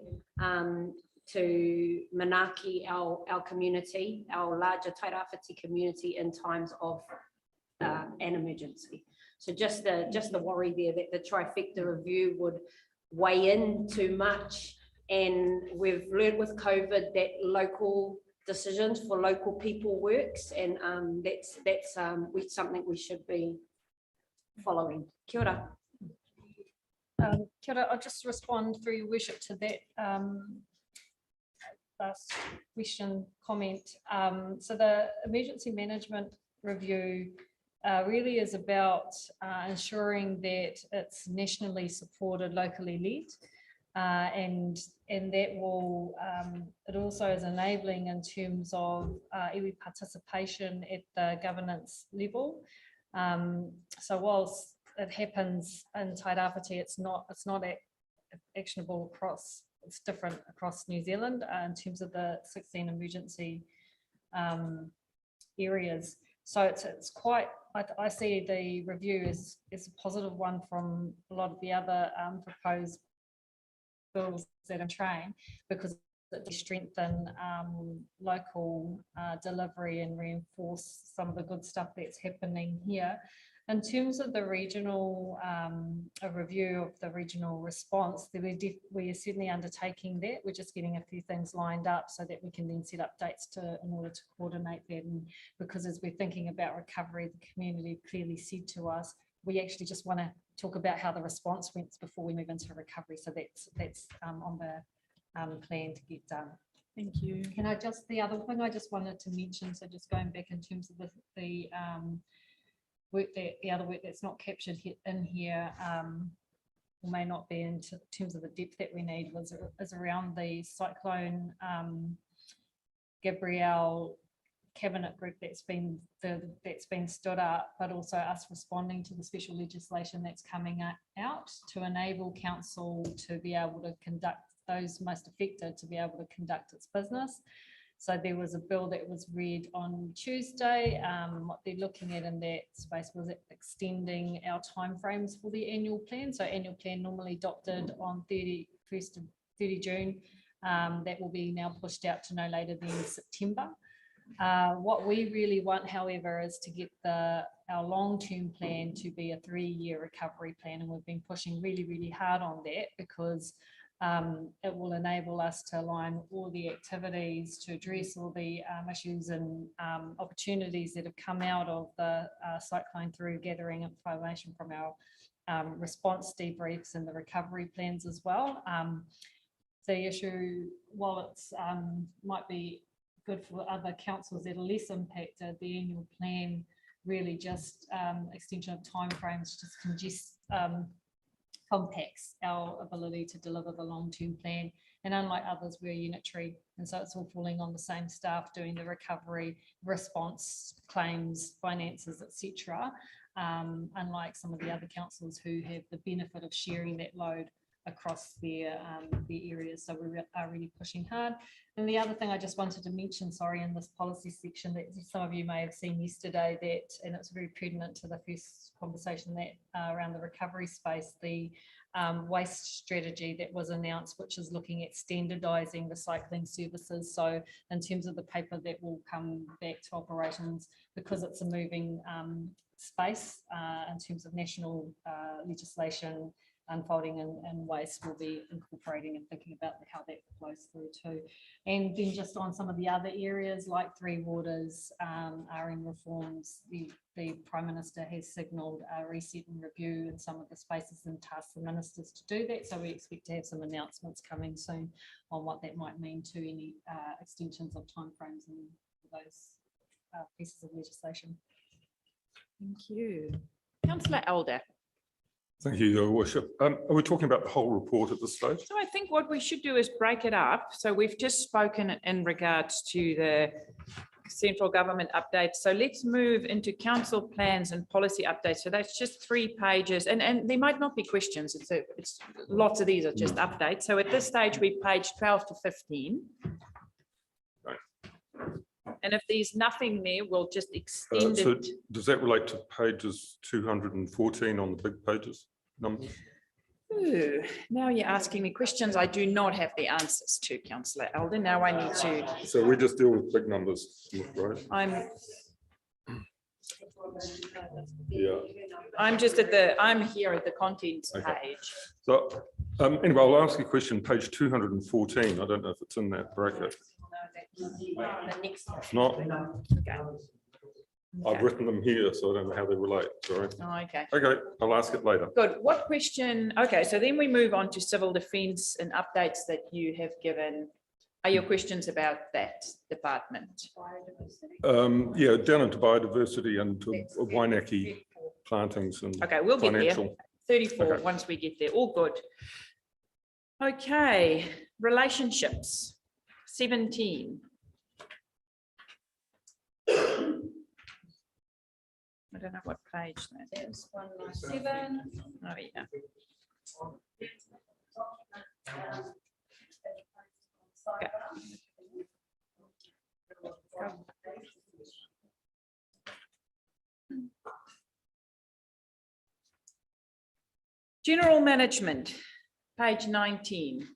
to manaki our community, our larger Tairāwhiti community in times of an emergency. So just the worry there that the Trifecta Review would weigh in too much. And we've learned with COVID that local decisions for local people works, and that's something we should be following. Kia ora. Kia ora, I'll just respond through Your Worship to that last question comment. So the emergency management review really is about ensuring that it's nationally supported, locally led. And that will, it also is enabling in terms of iwi participation at the governance level. So whilst it happens in Tairāwhiti, it's not actionable across, it's different across New Zealand in terms of the 16 emergency areas. So it's quite, I see the review as a positive one from a lot of the other proposed bills that are trained, because it strengthen local delivery and reinforce some of the good stuff that's happening here. In terms of the regional a review of the regional response, we are certainly undertaking that. We're just getting a few things lined up so that we can then set up dates in order to coordinate that. And because as we're thinking about recovery, the community clearly said to us, we actually just want to talk about how the response went before we move into recovery. So that's on the plan to get done. Thank you. Can I just, the other thing I just wanted to mention, so just going back in terms of the work that the other work that's not captured in here, or may not be in terms of the depth that we need, is around the cyclone Gabrielle cabinet group that's been stood up, but also us responding to the special legislation that's coming out to enable council to be able to conduct, those most affected to be able to conduct its business. So there was a bill that was read on Tuesday. What they're looking at in that space was extending our timeframes for the annual plan. So annual plan normally adopted on 30 June. That will be now pushed out to no later than September. What we really want, however, is to get our long-term plan to be a 3-year recovery plan, and we've been pushing really, really hard on that because it will enable us to align all the activities to address all the issues and opportunities that have come out of the cyclone through gathering information from our response debriefs and the recovery plans as well. The issue, while it's might be good for other councils that are less impacted, the annual plan really just extension of timeframes just compacts our ability to deliver the long-term plan. And unlike others, we're unitary, and so it's all falling on the same staff doing the recovery, response, claims, finances, etc. Unlike some of the other councils who have the benefit of sharing that load across their areas. So we are really pushing hard. And the other thing I just wanted to mention, sorry, in this policy section that some of you may have seen yesterday, that, and it's very pertinent to the first conversation that around the recovery space, the waste strategy that was announced, which is looking at standardizing recycling services. So in terms of the paper that will come back to operations, because it's a moving space in terms of national legislation unfolding and waste, will be incorporating and thinking about how that flows through too. And then just on some of the other areas like Three Waters, RM reforms, the Prime Minister has signalled a reset and review in some of the spaces and tasked the ministers to do that. So we expect to have some announcements coming soon on what that might mean to any extensions of timeframes and those pieces of legislation. Thank you. Councillor Elder. Thank you, Your Worship. Are we talking about the whole report at this stage? So I think what we should do is break it up. So we've just spoken in regards to the central government updates. So let's move into council plans and policy updates. So that's just 3 pages, and there might not be questions. It's lots of these are just updates. So at this stage, we page 12 to 15. And if there's nothing there, we'll just extend So it. does that relate to pages 214 on the big pages numbers? Ooh, now you're asking me questions I do not have the answers to, Councillor Elder. Now I need to. So we just deal with big numbers, right? I'm just I'm here at the contents page. So anyway, I'll ask you a question, page 214. I don't know if it's in that bracket. If not, I've written them here, so I don't know how they relate. Sorry. Oh, okay. Okay, I'll ask it later. Good. What question? Okay, so then we move on to civil defence and updates that you have given. Are your questions about that department? Yeah, down into biodiversity and to Wainaki plantings and okay, we'll get there. financial. 34 Okay. once we get there. All good. Okay, relationships. 17. I don't know what page that is. 197. Oh, yeah. Okay. General management, page 19.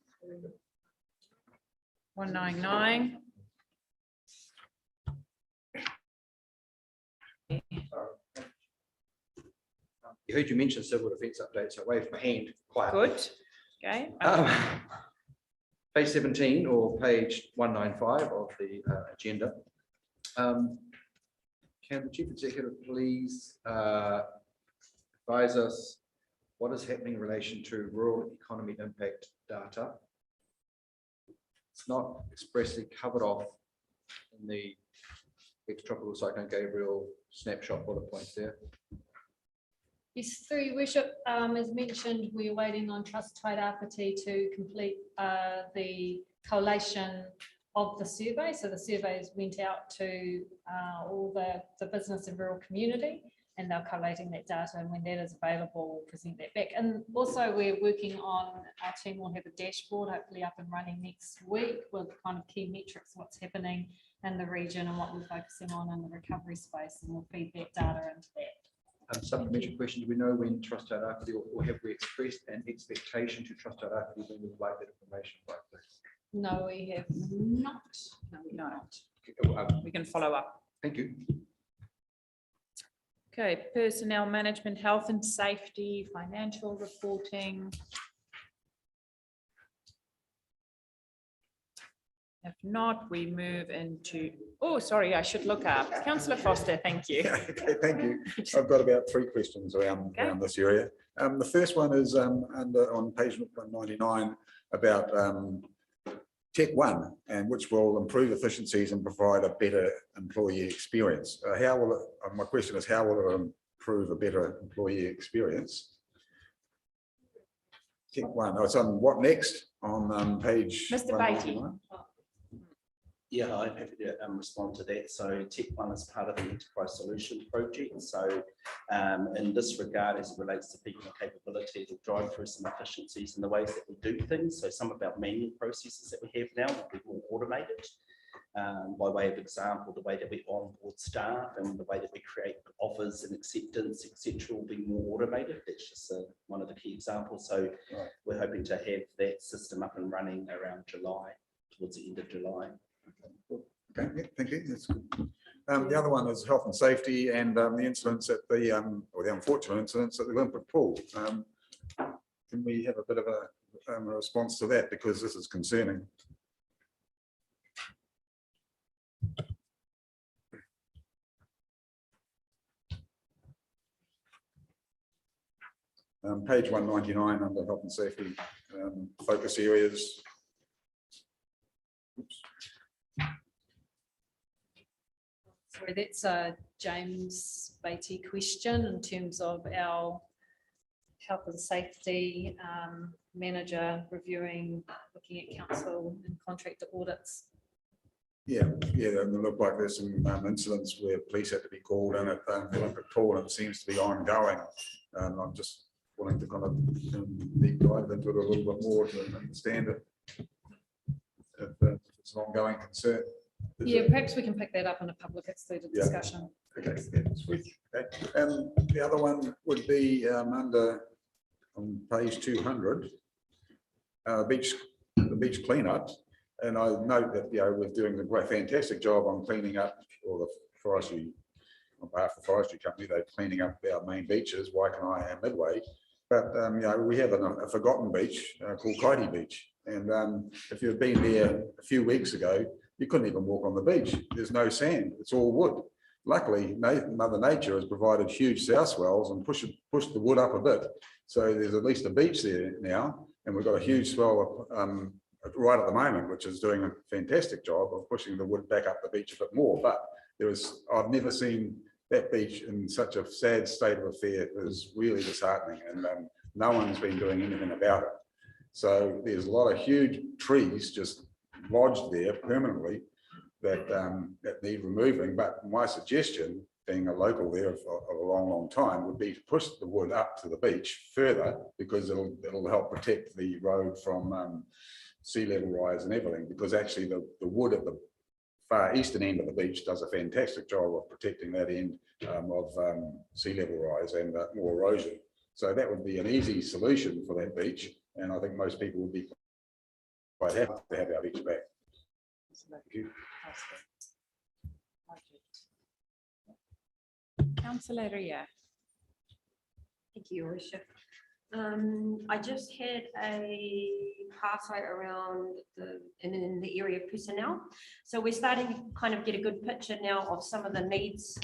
199. You heard you mention civil defence updates. I waved my hand quietly. Good. Okay. Page 17 or page 195 of the agenda. Can the Chief Executive please advise us what is happening in relation to rural economy impact data? It's not expressly covered off in the ex-tropical cyclone Gabriel snapshot bullet points there. Yes, through your worship, as mentioned, we're waiting on Trust Tairāwhiti to complete the collation of the survey. So the surveys went out to all the business and rural community, and they're collating that data, and when that is available, we'll present that back. And also we're working on, our team will have a dashboard hopefully up and running next week with kind of key metrics, what's happening in the region and what we're focusing on in the recovery space, and we'll feed that data into that. Supplementary question, do we know when Trust Tairāwhiti, or have we expressed an expectation to Trust Tairāwhiti when we would like that information by place? No, we have not. No, we don't. We can follow up. Thank you. Okay, personnel management, health and safety, financial reporting. If not, we move into, oh, sorry, I should look up. Councillor Foster, thank you. Okay, thank you. I've got about 3 questions around this area. The first one is on page 199 about Tech One, and which will improve efficiencies and provide a better employee experience. How will it, my question is, how will it improve a better employee experience? Tech One, oh, it's on what next? On page Mr. Beatty. 199? Yeah, I'm happy to respond to that. So Tech One is part of the Enterprise Solution Project. So in this regard, as it relates to people and capability, it'll drive through some efficiencies in the ways that we do things. So some of our manual processes that we have now will be more automated. By way of example, the way that we onboard staff and the way that we create offers and acceptance, etc., will be more automated. That's just one of the key examples. So we're hoping to have that system up and running around July, towards the end of July. Okay, yeah, thank you. That's good. The other one is health and safety and the incidents at the, or the unfortunate incidents at the Olympic pool. Can we have a bit of a response to that, because this is concerning? Page 199 under health and safety focus areas. Oops. Sorry, that's a James Beatty question in terms of our health and safety manager reviewing, looking at council and contractor audits. Yeah, it looked like there's some incidents where police had to be called in at the Olympic pool, and it seems to be ongoing. I'm just wanting to kind of deep dive into it a little bit more to understand it. If it's an ongoing concern. Yeah, perhaps we can pick that up in a public excluded discussion. Okay, yeah, sweet. Okay. The other one would be under on page 200, the beach cleanup. And I note that we're doing a fantastic job on cleaning up, or the forestry, on behalf of the forestry company, they're cleaning up our main beaches, Waikanae and Midway. But we have a forgotten beach called Kaiti Beach. And if you've been there a few weeks ago, you couldn't even walk on the beach. There's no sand, it's all wood. Luckily, Mother Nature has provided huge south swells and pushed the wood up a bit. So there's at least a beach there now, and we've got a huge swell right at the moment, which is doing a fantastic job of pushing the wood back up the beach a bit more. But I've never seen that beach in such a sad state of affair. It was really disheartening, and no one's been doing anything about it. So there's a lot of huge trees just lodged there permanently that need removing. But my suggestion, being a local there of a long time, would be to push the wood up to the beach further, because it'll help protect the road from sea level rise and everything, because actually the wood at the far eastern end of the beach does a fantastic job of protecting that end of sea level rise and more erosion. So that would be an easy solution for that beach, and I think most people would be quite happy to have our beach back. Thank you. Councillor Ria. Thank you, Your Worship. I just had a pass out around in the area of personnel. So we're starting to kind of get a good picture now of some of the needs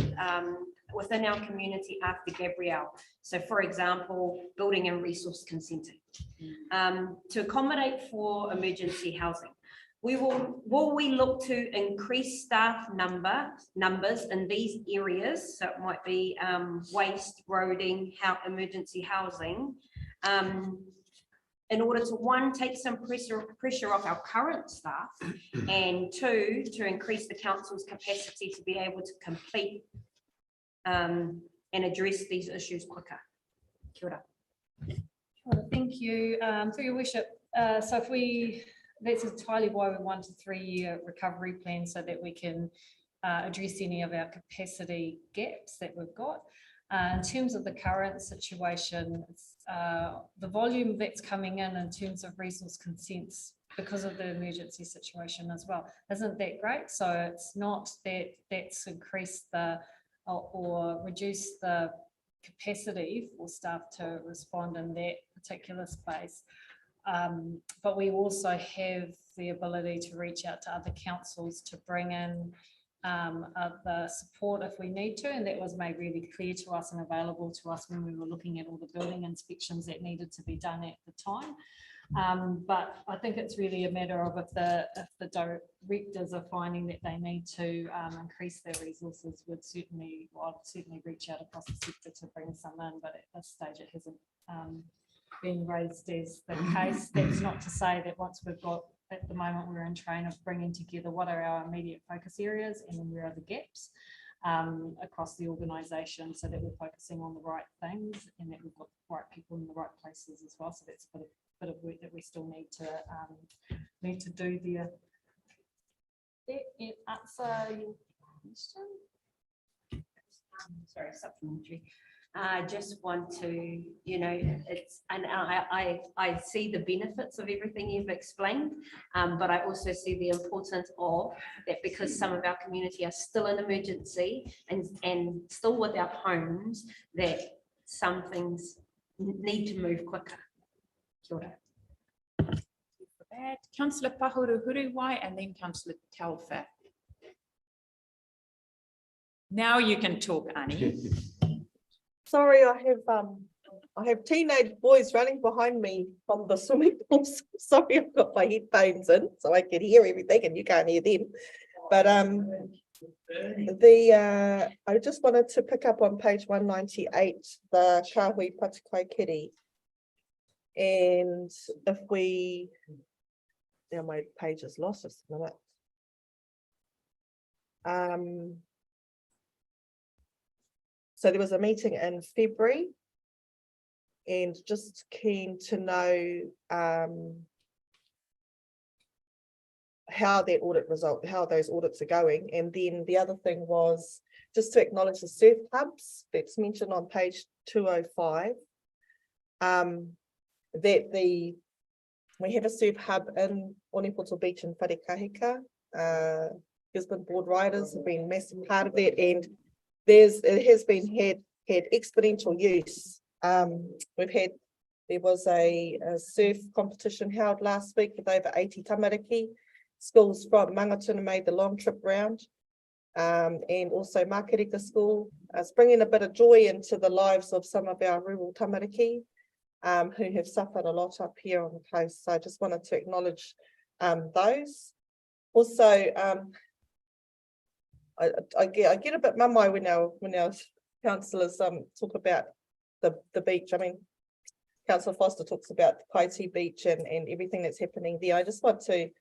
within our community after Gabrielle. So for example, building and resource consenting. To accommodate for emergency housing. Will we look to increase staff numbers in these areas? So it might be waste, roading, emergency housing, in order to, one, take some pressure off our current staff, and two, to increase the council's capacity to be able to complete and address these issues quicker. Kia ora. Thank you, through your worship. So that's entirely why we want a 3-year recovery plan, so that we can address any of our capacity gaps that we've got. In terms of the current situation, the volume that's coming in terms of resource consents, because of the emergency situation as well, isn't that great. So it's not that that's increased or reduced the capacity for staff to respond in that particular space. But we also have the ability to reach out to other councils to bring in other support if we need to, and that was made really clear to us and available to us when we were looking at all the building inspections that needed to be done at the time. But I think it's really a matter of if the directors are finding that they need to increase their resources, I'd certainly reach out across the sector to bring some in, but at this stage it hasn't been raised as the case. That's not to say that once we've got, at the moment we're in train of bringing together what are our immediate focus areas and then where are the gaps across the organisation, so that we're focusing on the right things and that we've got the right people in the right places as well. So that's a bit of work that we still need to do there. that answer your question? Sorry, supplementary. I just want to, you know, it's, and I see the benefits of everything you've explained, but I also see the importance of that because some of our community are still in emergency and still without homes, that some things need to move quicker. Kia ora. Councillor Pahuru Huriwai and then Councillor Telfer. Now you can talk, Annie. Sorry, I have teenage boys running behind me from the swimming pool. Sorry, I've got my headphones in so I can hear everything and you can't hear them. But I just wanted to pick up on page 198, the Kahui Patukai Kiri. And if we, now my page is lost just a minute. So there was a meeting in February and just keen to know how that audit result, how those audits are going. And then the other thing was just to acknowledge the surf hubs that's mentioned on page 205. That we have a surf hub in Onipoto Beach in Wharekahika. Gisborne board riders have been a massive part of that, and it has been had exponential use. There was a surf competition held last week with over 80 tamariki. Schools from Mangatuna made the long trip round, and also Makarika School. It's bringing a bit of joy into the lives of some of our rural tamariki who have suffered a lot up here on the coast. So I just wanted to acknowledge those. Also, I get a bit mamai when our councillors talk about the beach. I mean, Councillor Foster talks about Kaiti Beach and everything that's happening there. I just want to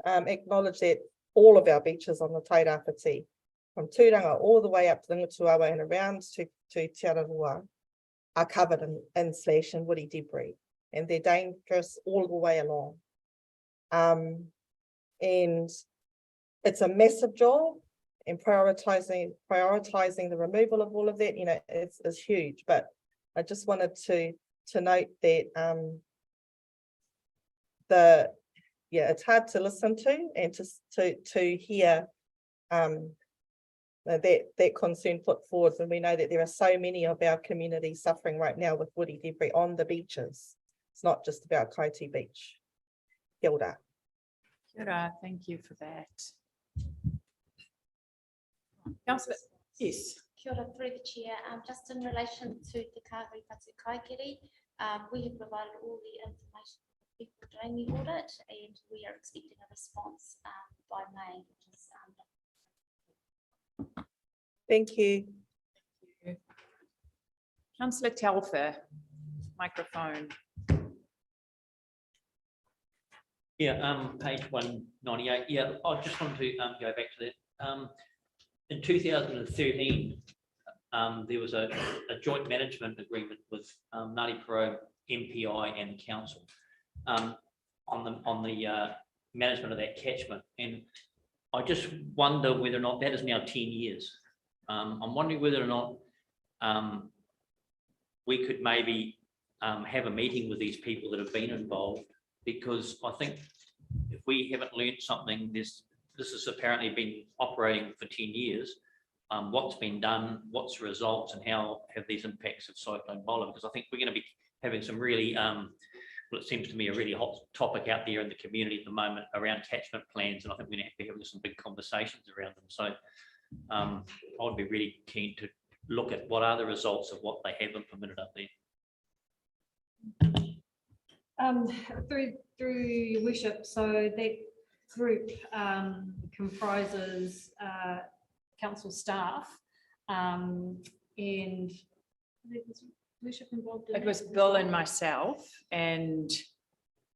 acknowledge that all of our beaches on the Tairāwhiti, from Tūranga all the way up to the Ngutuawa and around to Tairāwhiti, are covered in slash and woody debris, and they're dangerous all the way along. And it's a massive job, and prioritizing the removal of all of that, you know, is huge. But I just wanted to note that it's hard to listen to and to hear that concern put forward when we know that there are so many of our communities suffering right now with woody debris on the beaches. It's not just about Kaiti Beach. Kia ora. Kia ora, thank you for that. Councillor, yes. Kia ora, through the chair. Just in relation to the Kahui Patukai Kiri, we have provided all the information for people doing the audit, and we are expecting a response by May, which is Thank you. Councillor Telfer, microphone. Yeah, page 198. Yeah, I just wanted to go back to that. In 2013, there was a joint management agreement with Ngāti Porou, MPI and the council on the management of that catchment. And I just wonder whether or not that is now 10 years. I'm wondering whether or not we could maybe have a meeting with these people that have been involved, because I think if we haven't learned something, this has apparently been operating for 10 years. What's been done, what's the results, and how have these impacts of Cyclone Bola? Because I think we're going to be having some really, well, it seems to me a really hot topic out there in the community at the moment around catchment plans, and I think we're going to have to be having some big conversations around them. So I would be really keen to look at what are the results of what they have implemented up there. Through your worship, so that group comprises council staff, and worship involved in it was Bill and myself and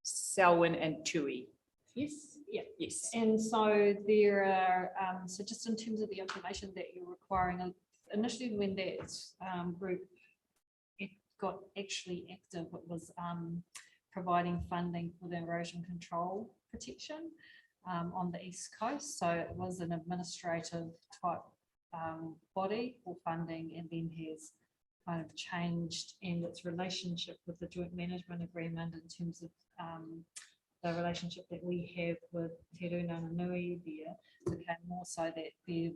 Selwyn and Tui. Yes, yeah, yes. And so there are so just in terms of the information that you're requiring, initially when that group got actually active, it was providing funding for the erosion control protection. on the East Coast. So it was an administrative type body for funding, and then has kind of changed in its relationship with the joint management agreement in terms of the relationship that we have with Te Runa Nui there became more so that there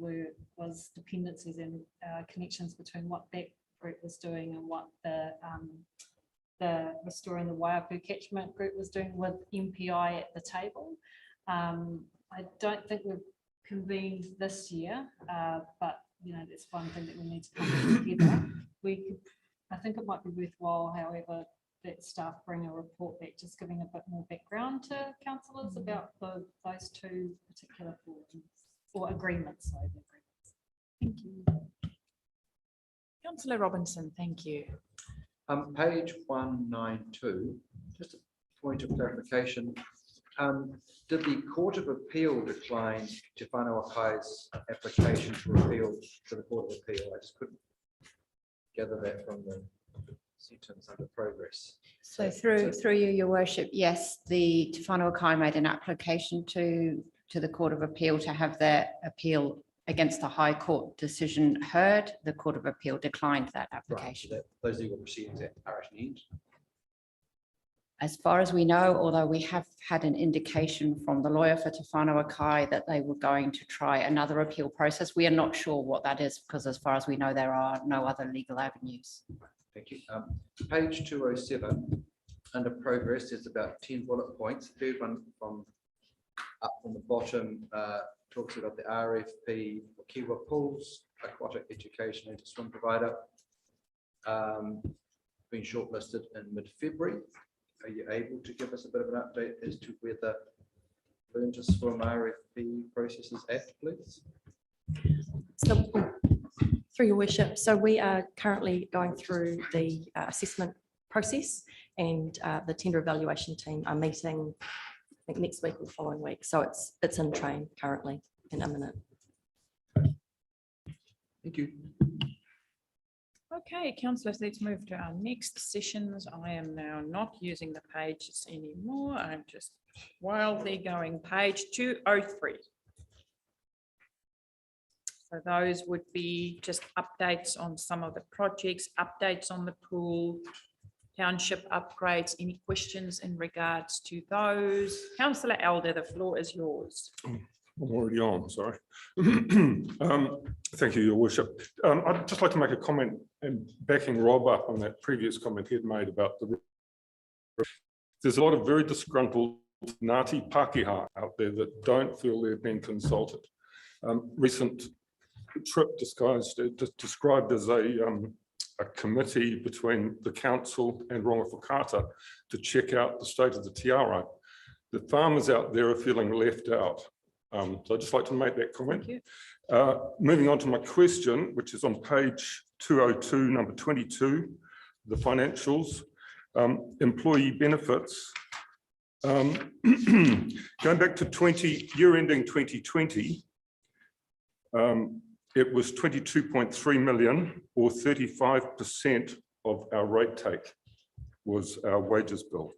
was dependencies and connections between what that group was doing and what the Restoring the Waiapu Catchment group was doing with MPI at the table. I don't think we've convened this year, but that's one thing that we need to come together. I think it might be worthwhile, however, that staff bring a report back, just giving a bit more background to councillors about those two particular forums or agreements. Thank you. Councillor Robinson, thank you. Page 192, just a point of clarification. Did the Court of Appeal decline Te Whanau Kai's application for appeal to the Court of Appeal? I just couldn't gather that from the sentence under progress. So through you, your worship, yes, the Te Whanau Kai made an application to the Court of Appeal to have their appeal against the High Court decision heard. The Court of Appeal declined that application. Right, so those legal proceedings are at an end. As far as we know, although we have had an indication from the lawyer for Te Whanau Kai that they were going to try another appeal process, we are not sure what that is, because as far as we know, there are no other legal avenues. Thank you. Page 207, under progress, there's about 10 bullet points. The third one from up from the bottom talks about the RFP for Kiwa Pools, aquatic education and swim provider, being shortlisted in mid-February. Are you able to give us a bit of an update as to where the Learn to Swim RFP process is at, please? So, through your worship, so we are currently going through the assessment process, and the tender evaluation team are meeting, I think, next week or the following week. So it's in train currently and imminent. Thank you. Okay, councillors, let's move to our next sessions. I am now not using the pages anymore. I'm just wildly going page 203. So those would be just updates on some of the projects, updates on the pool, township upgrades. Any questions in regards to those? Councillor Elder, the floor is yours. I'm already on, sorry. Thank you, Your Worship. I'd just like to make a comment and backing Rob up on that previous comment he had made about the. There's a lot of very disgruntled Ngāti Pākehā out there that don't feel they've been consulted. Recent trip described as a committee between the council and Ronga Whakaata to check out the state of the Taiao. The farmers out there are feeling left out. So I'd just like to make that comment. Moving on to my question, which is on page 202, number 22, the financials, employee benefits. Going back to year ending 2020, it was 22.3 million, or 35% of our rate take was our wages bill.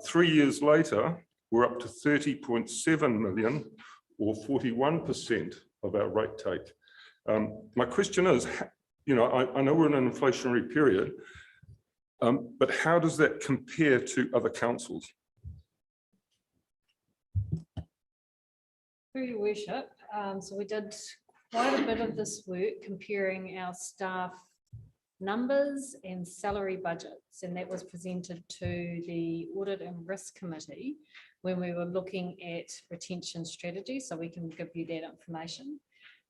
3 years later, we're up to 30.7 million, or 41% of our rate take. My question is, I know we're in an inflationary period, but how does that compare to other councils? Through your worship, so we did quite a bit of this work comparing our staff numbers and salary budgets, and that was presented to the Audit and Risk Committee when we were looking at retention strategy, so we can give you that information.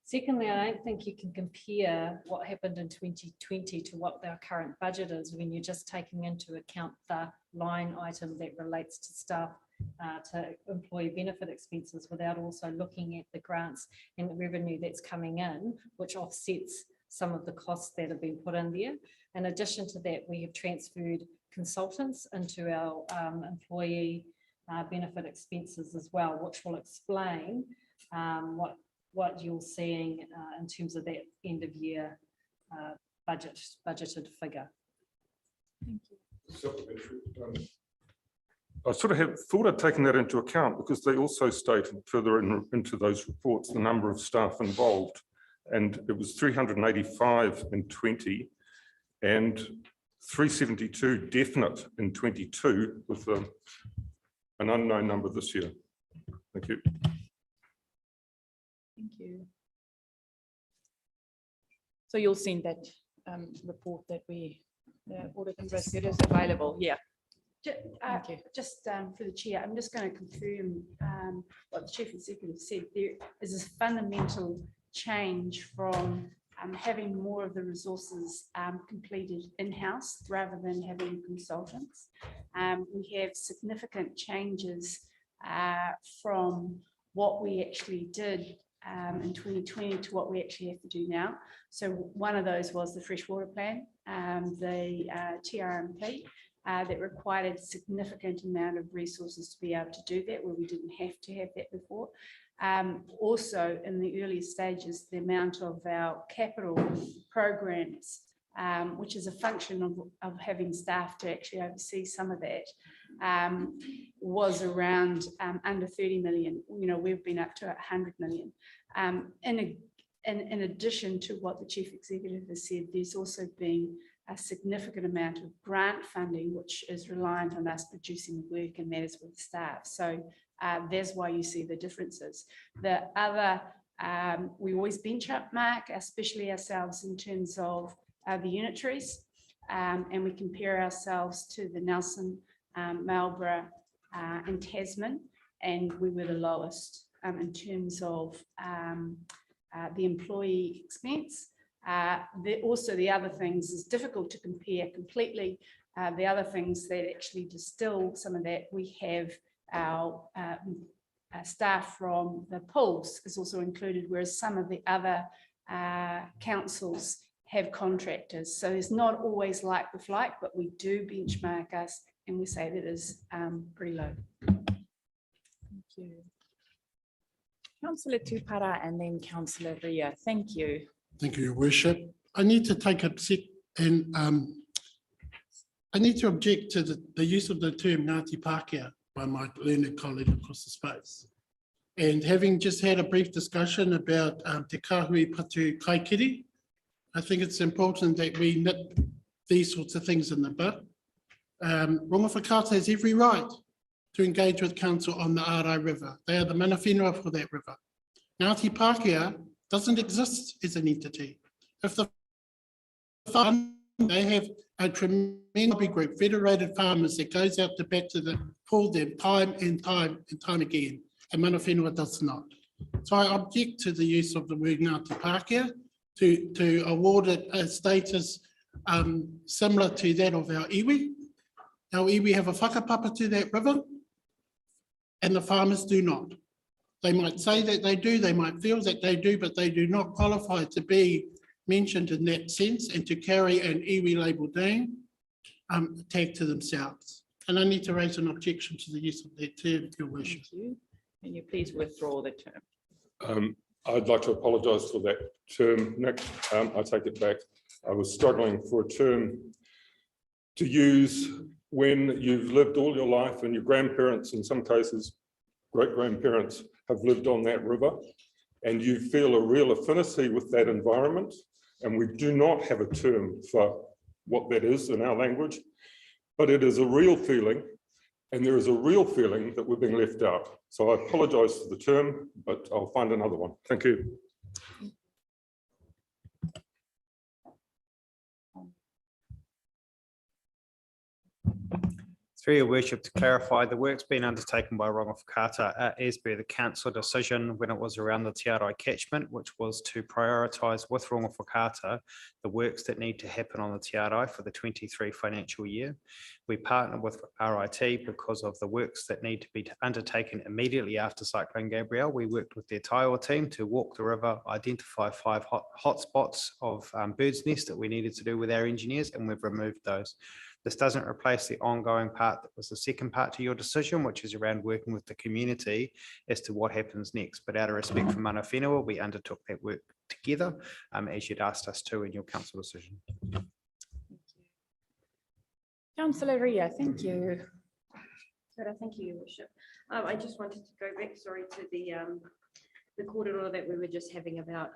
Secondly, I don't think you can compare what happened in 2020 to what our current budget is when you're just taking into account the line item that relates to staff to employee benefit expenses, without also looking at the grants and the revenue that's coming in, which offsets some of the costs that have been put in there. In addition to that, we have transferred consultants into our employee benefit expenses as well, which will explain what you're seeing in terms of that end of year budgeted figure. Thank you. I sort of thought I'd taken that into account because they also stated further into those reports the number of staff involved. And it was 385 in 20 and 372 definite in 22 with an unknown number this year. Thank you. Thank you. So you'll send that report that we, the audit and risk, it is available. Yeah. Thank you. Just for the chair, I'm just going to confirm what the chief executive said. There is a fundamental change from having more of the resources completed in-house rather than having consultants. We have significant changes from what we actually did in 2020 to what we actually have to do now. So one of those was the freshwater plan, the TRMP, that required a significant amount of resources to be able to do that, where we didn't have to have that before. Also, in the early stages, the amount of our capital programs, which is a function of having staff to actually oversee some of that, was around under 30 million. You know, we've been up to 100 million. In addition to what the chief executive has said, there's also been a significant amount of grant funding, which is reliant on us producing work, and that is with staff. So that's why you see the differences. The other, we always benchmark, especially ourselves in terms of the unitaries, and we compare ourselves to the Nelson, Marlborough, and Tasman, and we were the lowest in terms of the employee expense. Also, the other things is difficult to compare completely. The other things that actually distill some of that, we have our staff from the pools is also included, whereas some of the other councils have contractors. So it's not always like with like, but we do benchmark us and we say that is pretty low. Thank you. Councillor Tupara and then Councillor Ria. Thank you. Thank you, Your Worship. I need to take a sec and I need to object to the use of the term Ngāti Pākehā by my learned colleague across the space. And having just had a brief discussion about Te Kāhui Patu Kaikiri, I think it's important that we nip these sorts of things in the bud. Rongowhakaata has every right to engage with council on the Ārai River. They are the mana whenua for that river. Ngāti Pākehā doesn't exist as an entity. If the farm, they have a tremendous big group, federated farmers that goes out to back to the pull them time and time again, and mana whenua does not. So I object to the use of the word Ngāti Pākehā to award it a status similar to that of our iwi. Our iwi have a whakapapa to that river, and the farmers do not. They might say that they do, they might feel that they do, but they do not qualify to be mentioned in that sense and to carry an iwi label name tag to themselves. And I need to raise an objection to the use of that term, Your Worship. Thank you. Can you please withdraw the term? I'd like to apologise for that term, Nick. I take it back. I was struggling for a term to use when you've lived all your life and your grandparents, in some cases, great-grandparents, have lived on that river, and you feel a real affinity with that environment. And we do not have a term for what that is in our language, but it is a real feeling, and there is a real feeling that we're being left out. So I apologise for the term, but I'll find another one. Thank you. Through Your Worship, to clarify, the work's been undertaken by Rongowhakaata as per the council decision when it was around the Te Arai catchment, which was to prioritise with Rongowhakaata the works that need to happen on the Te Arai for the 23 financial year. We partnered with RIT because of the works that need to be undertaken immediately after Cyclone Gabrielle. We worked with their Taiao team to walk the river, identify 5 hotspots of bird's nest that we needed to do with our engineers, and we've removed those. This doesn't replace the ongoing part that was the second part to your decision, which is around working with the community as to what happens next. But out of respect for mana whenua, we undertook that work together as you'd asked us to in your council decision. Councillor Ria, thank you. Thank you, Your Worship. I just wanted to go back, sorry, to the corridor that we were just having about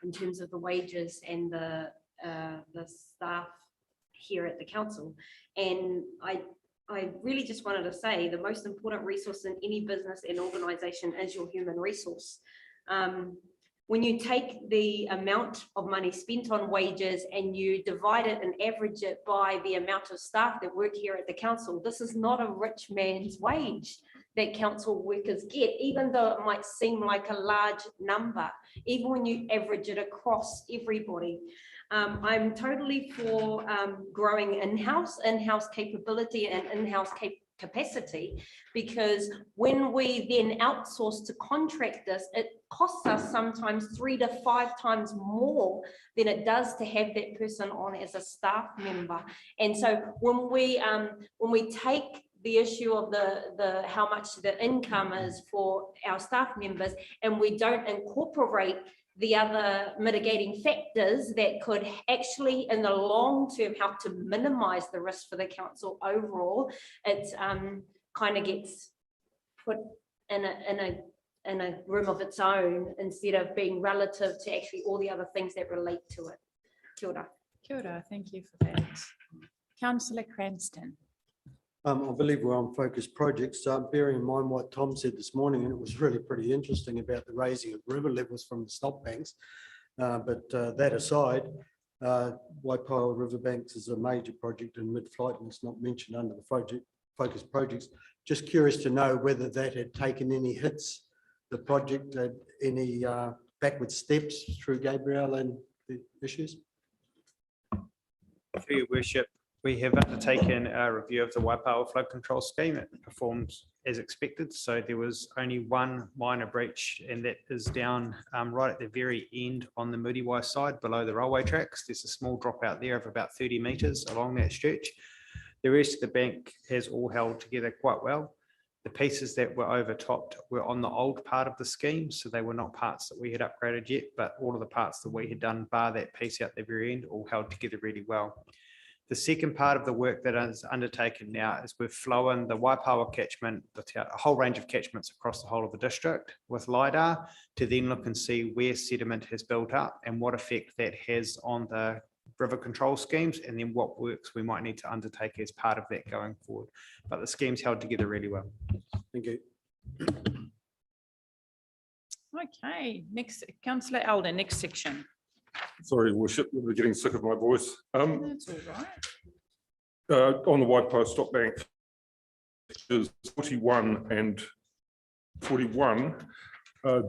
in terms of the wages and the staff here at the council. And I really just wanted to say the most important resource in any business and organisation is your human resource. When you take the amount of money spent on wages and you divide it and average it by the amount of staff that work here at the council, this is not a rich man's wage that council workers get, even though it might seem like a large number, even when you average it across everybody. I'm totally for growing in-house capability and in-house capacity, because when we then outsource to contractors, it costs us sometimes 3 to 5 times more than it does to have that person on as a staff member. And so when we take the issue of the how much the income is for our staff members, and we don't incorporate the other mitigating factors that could actually in the long term help to minimize the risk for the council overall, it kind of gets put in a room of its own instead of being relative to actually all the other things that relate to it. Kia ora. Kia ora, thank you for that. Councillor Cranston. I believe we're on focused projects, bearing in mind what Tom said this morning, and it was really pretty interesting about the raising of river levels from the stop banks. But that aside, Waipawa Riverbanks is a major project in mid-flight and it's not mentioned under the project focused projects. Just curious to know whether that had taken any hits, the project had any backward steps through Gabriel and the issues. Through your worship, we have undertaken a review of the Waipawa flood control scheme. It performs as expected. So there was only one minor breach, and that is down right at the very end on the Muriwai side below the railway tracks. There's a small dropout there of about 30 metres along that stretch. The rest of the bank has all held together quite well. The pieces that were overtopped were on the old part of the scheme, so they were not parts that we had upgraded yet, but all of the parts that we had done, bar that piece out the very end, all held together really well. The second part of the work that is undertaken now is we've flown the Waipawa catchment, a whole range of catchments across the whole of the district with LiDAR to then look and see where sediment has built up and what effect that has on the river control schemes, and then what works we might need to undertake as part of that going forward. But the scheme's held together really well. Thank you. Okay, next, Councillor Elder, next section. Sorry, Worship, we're getting sick of my voice. That's all right. On the Waipawa Stop Bank, is 41 and 41,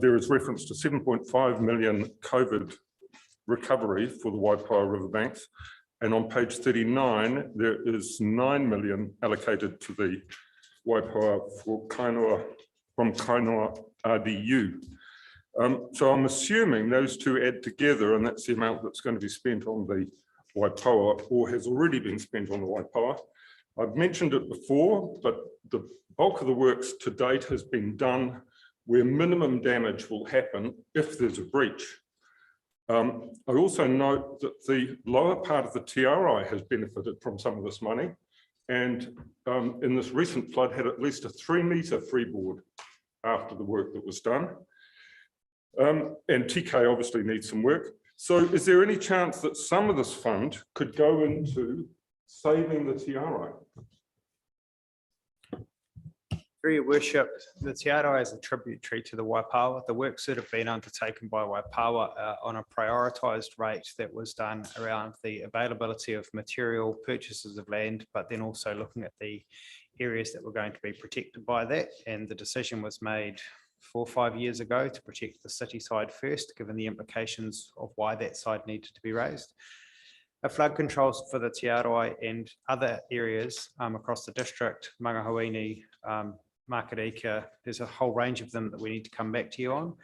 there is reference to 7.5 million COVID recovery for the Waipawa riverbanks. And on page 39, there is 9 million allocated to the Waipawa for Kainoa, from Kainoa RDU. So I'm assuming those two add together, and that's the amount that's going to be spent on the Waipawa, or has already been spent on the Waipawa. I've mentioned it before, but the bulk of the works to date has been done where minimum damage will happen if there's a breach. I also note that the lower part of the Tairāwhiti has benefited from some of this money, and in this recent flood had at least a 3-metre freeboard after the work that was done. And TK obviously needs some work. So is there any chance that some of this fund could go into saving the Tairāwhiti? Through your worship, the Tairāwhiti is a tributary to the Waipawa. The works that have been undertaken by Waipawa are on a prioritised rate that was done around the availability of material, purchases of land, but then also looking at the areas that were going to be protected by that. And the decision was made 4 or 5 years ago to protect the city side first, given the implications of why that side needed to be raised. A flood controls for the Tairāwhiti and other areas across the district, Mangahuini, Makarika, there's a whole range of them that we need to come back to you on.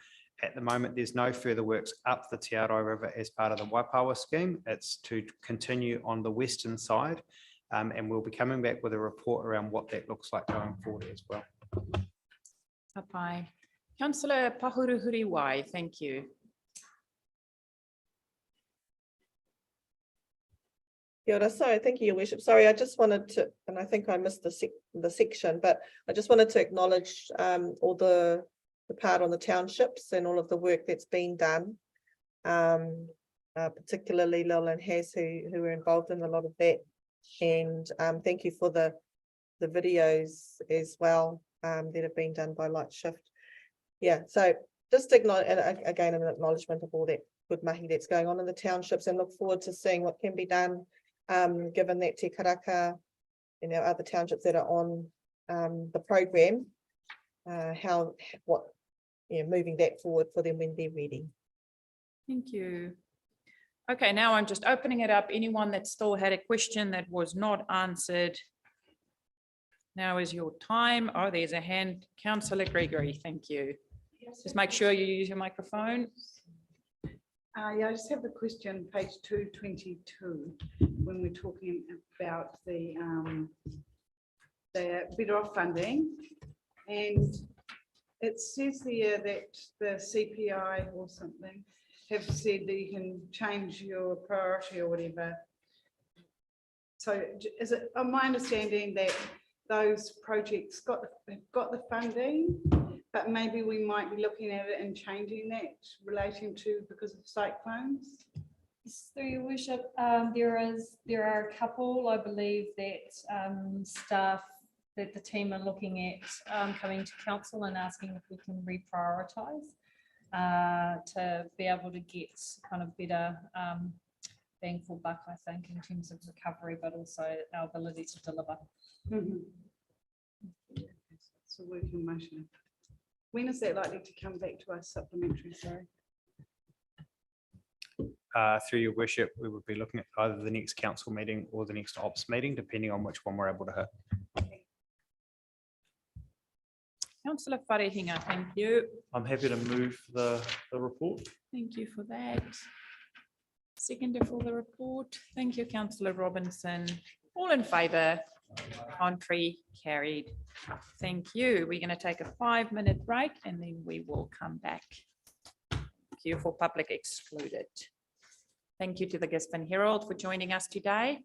At the moment, there's no further works up the Tairāwhiti River as part of the Waipawa scheme. It's to continue on the western side, and we'll be coming back with a report around what that looks like going forward as well. Bye-bye. Councillor Pahuruhuriwai, thank you. Kia ora. Sorry, thank you, Your Worship. Sorry, I just wanted to, and I think I missed the section, but I just wanted to acknowledge all the part on the townships and all of the work that's been done. Particularly Lil and Has who were involved in a lot of that. And thank you for the videos as well that have been done by Light Shift. Yeah, so just acknowledge, and again, an acknowledgement of all that good mahi that's going on in the townships, and look forward to seeing what can be done, given that Te Karaka and our other townships that are on the program, moving that forward for them when they're ready. Thank you. Okay, now I'm just opening it up. Anyone that still had a question that was not answered. Now is your time. Oh, there's a hand. Councillor Gregory, thank you. Just make sure you use your microphone. Yeah, I just have a question, page 222, when we're talking about the better off funding. And it says there that the CPI or something have said that you can change your priority or whatever. So is it my understanding that those projects have got the funding, but maybe we might be looking at it and changing that relating to because of cyclones? Through your worship, there are a couple, I believe, that staff that the team are looking at coming to council and asking if we can reprioritise to be able to get kind of better bang for buck, I think, in terms of recovery, but also our ability to deliver. So working motion. When is that likely to come back to us supplementary, sorry? Through your worship, we would be looking at either the next council meeting or the next ops meeting, depending on which one we're able to hit. Councillor Wharehinga, thank you. I'm happy to move the report. Thank you for that. Seconder for the report. Thank you, Councillor Robinson. All in favour? Contrary, carried. Thank you. We're going to take a 5-minute break and then we will come back. Thank you for public excluded. Thank you to the Gisborne Herald for joining us today.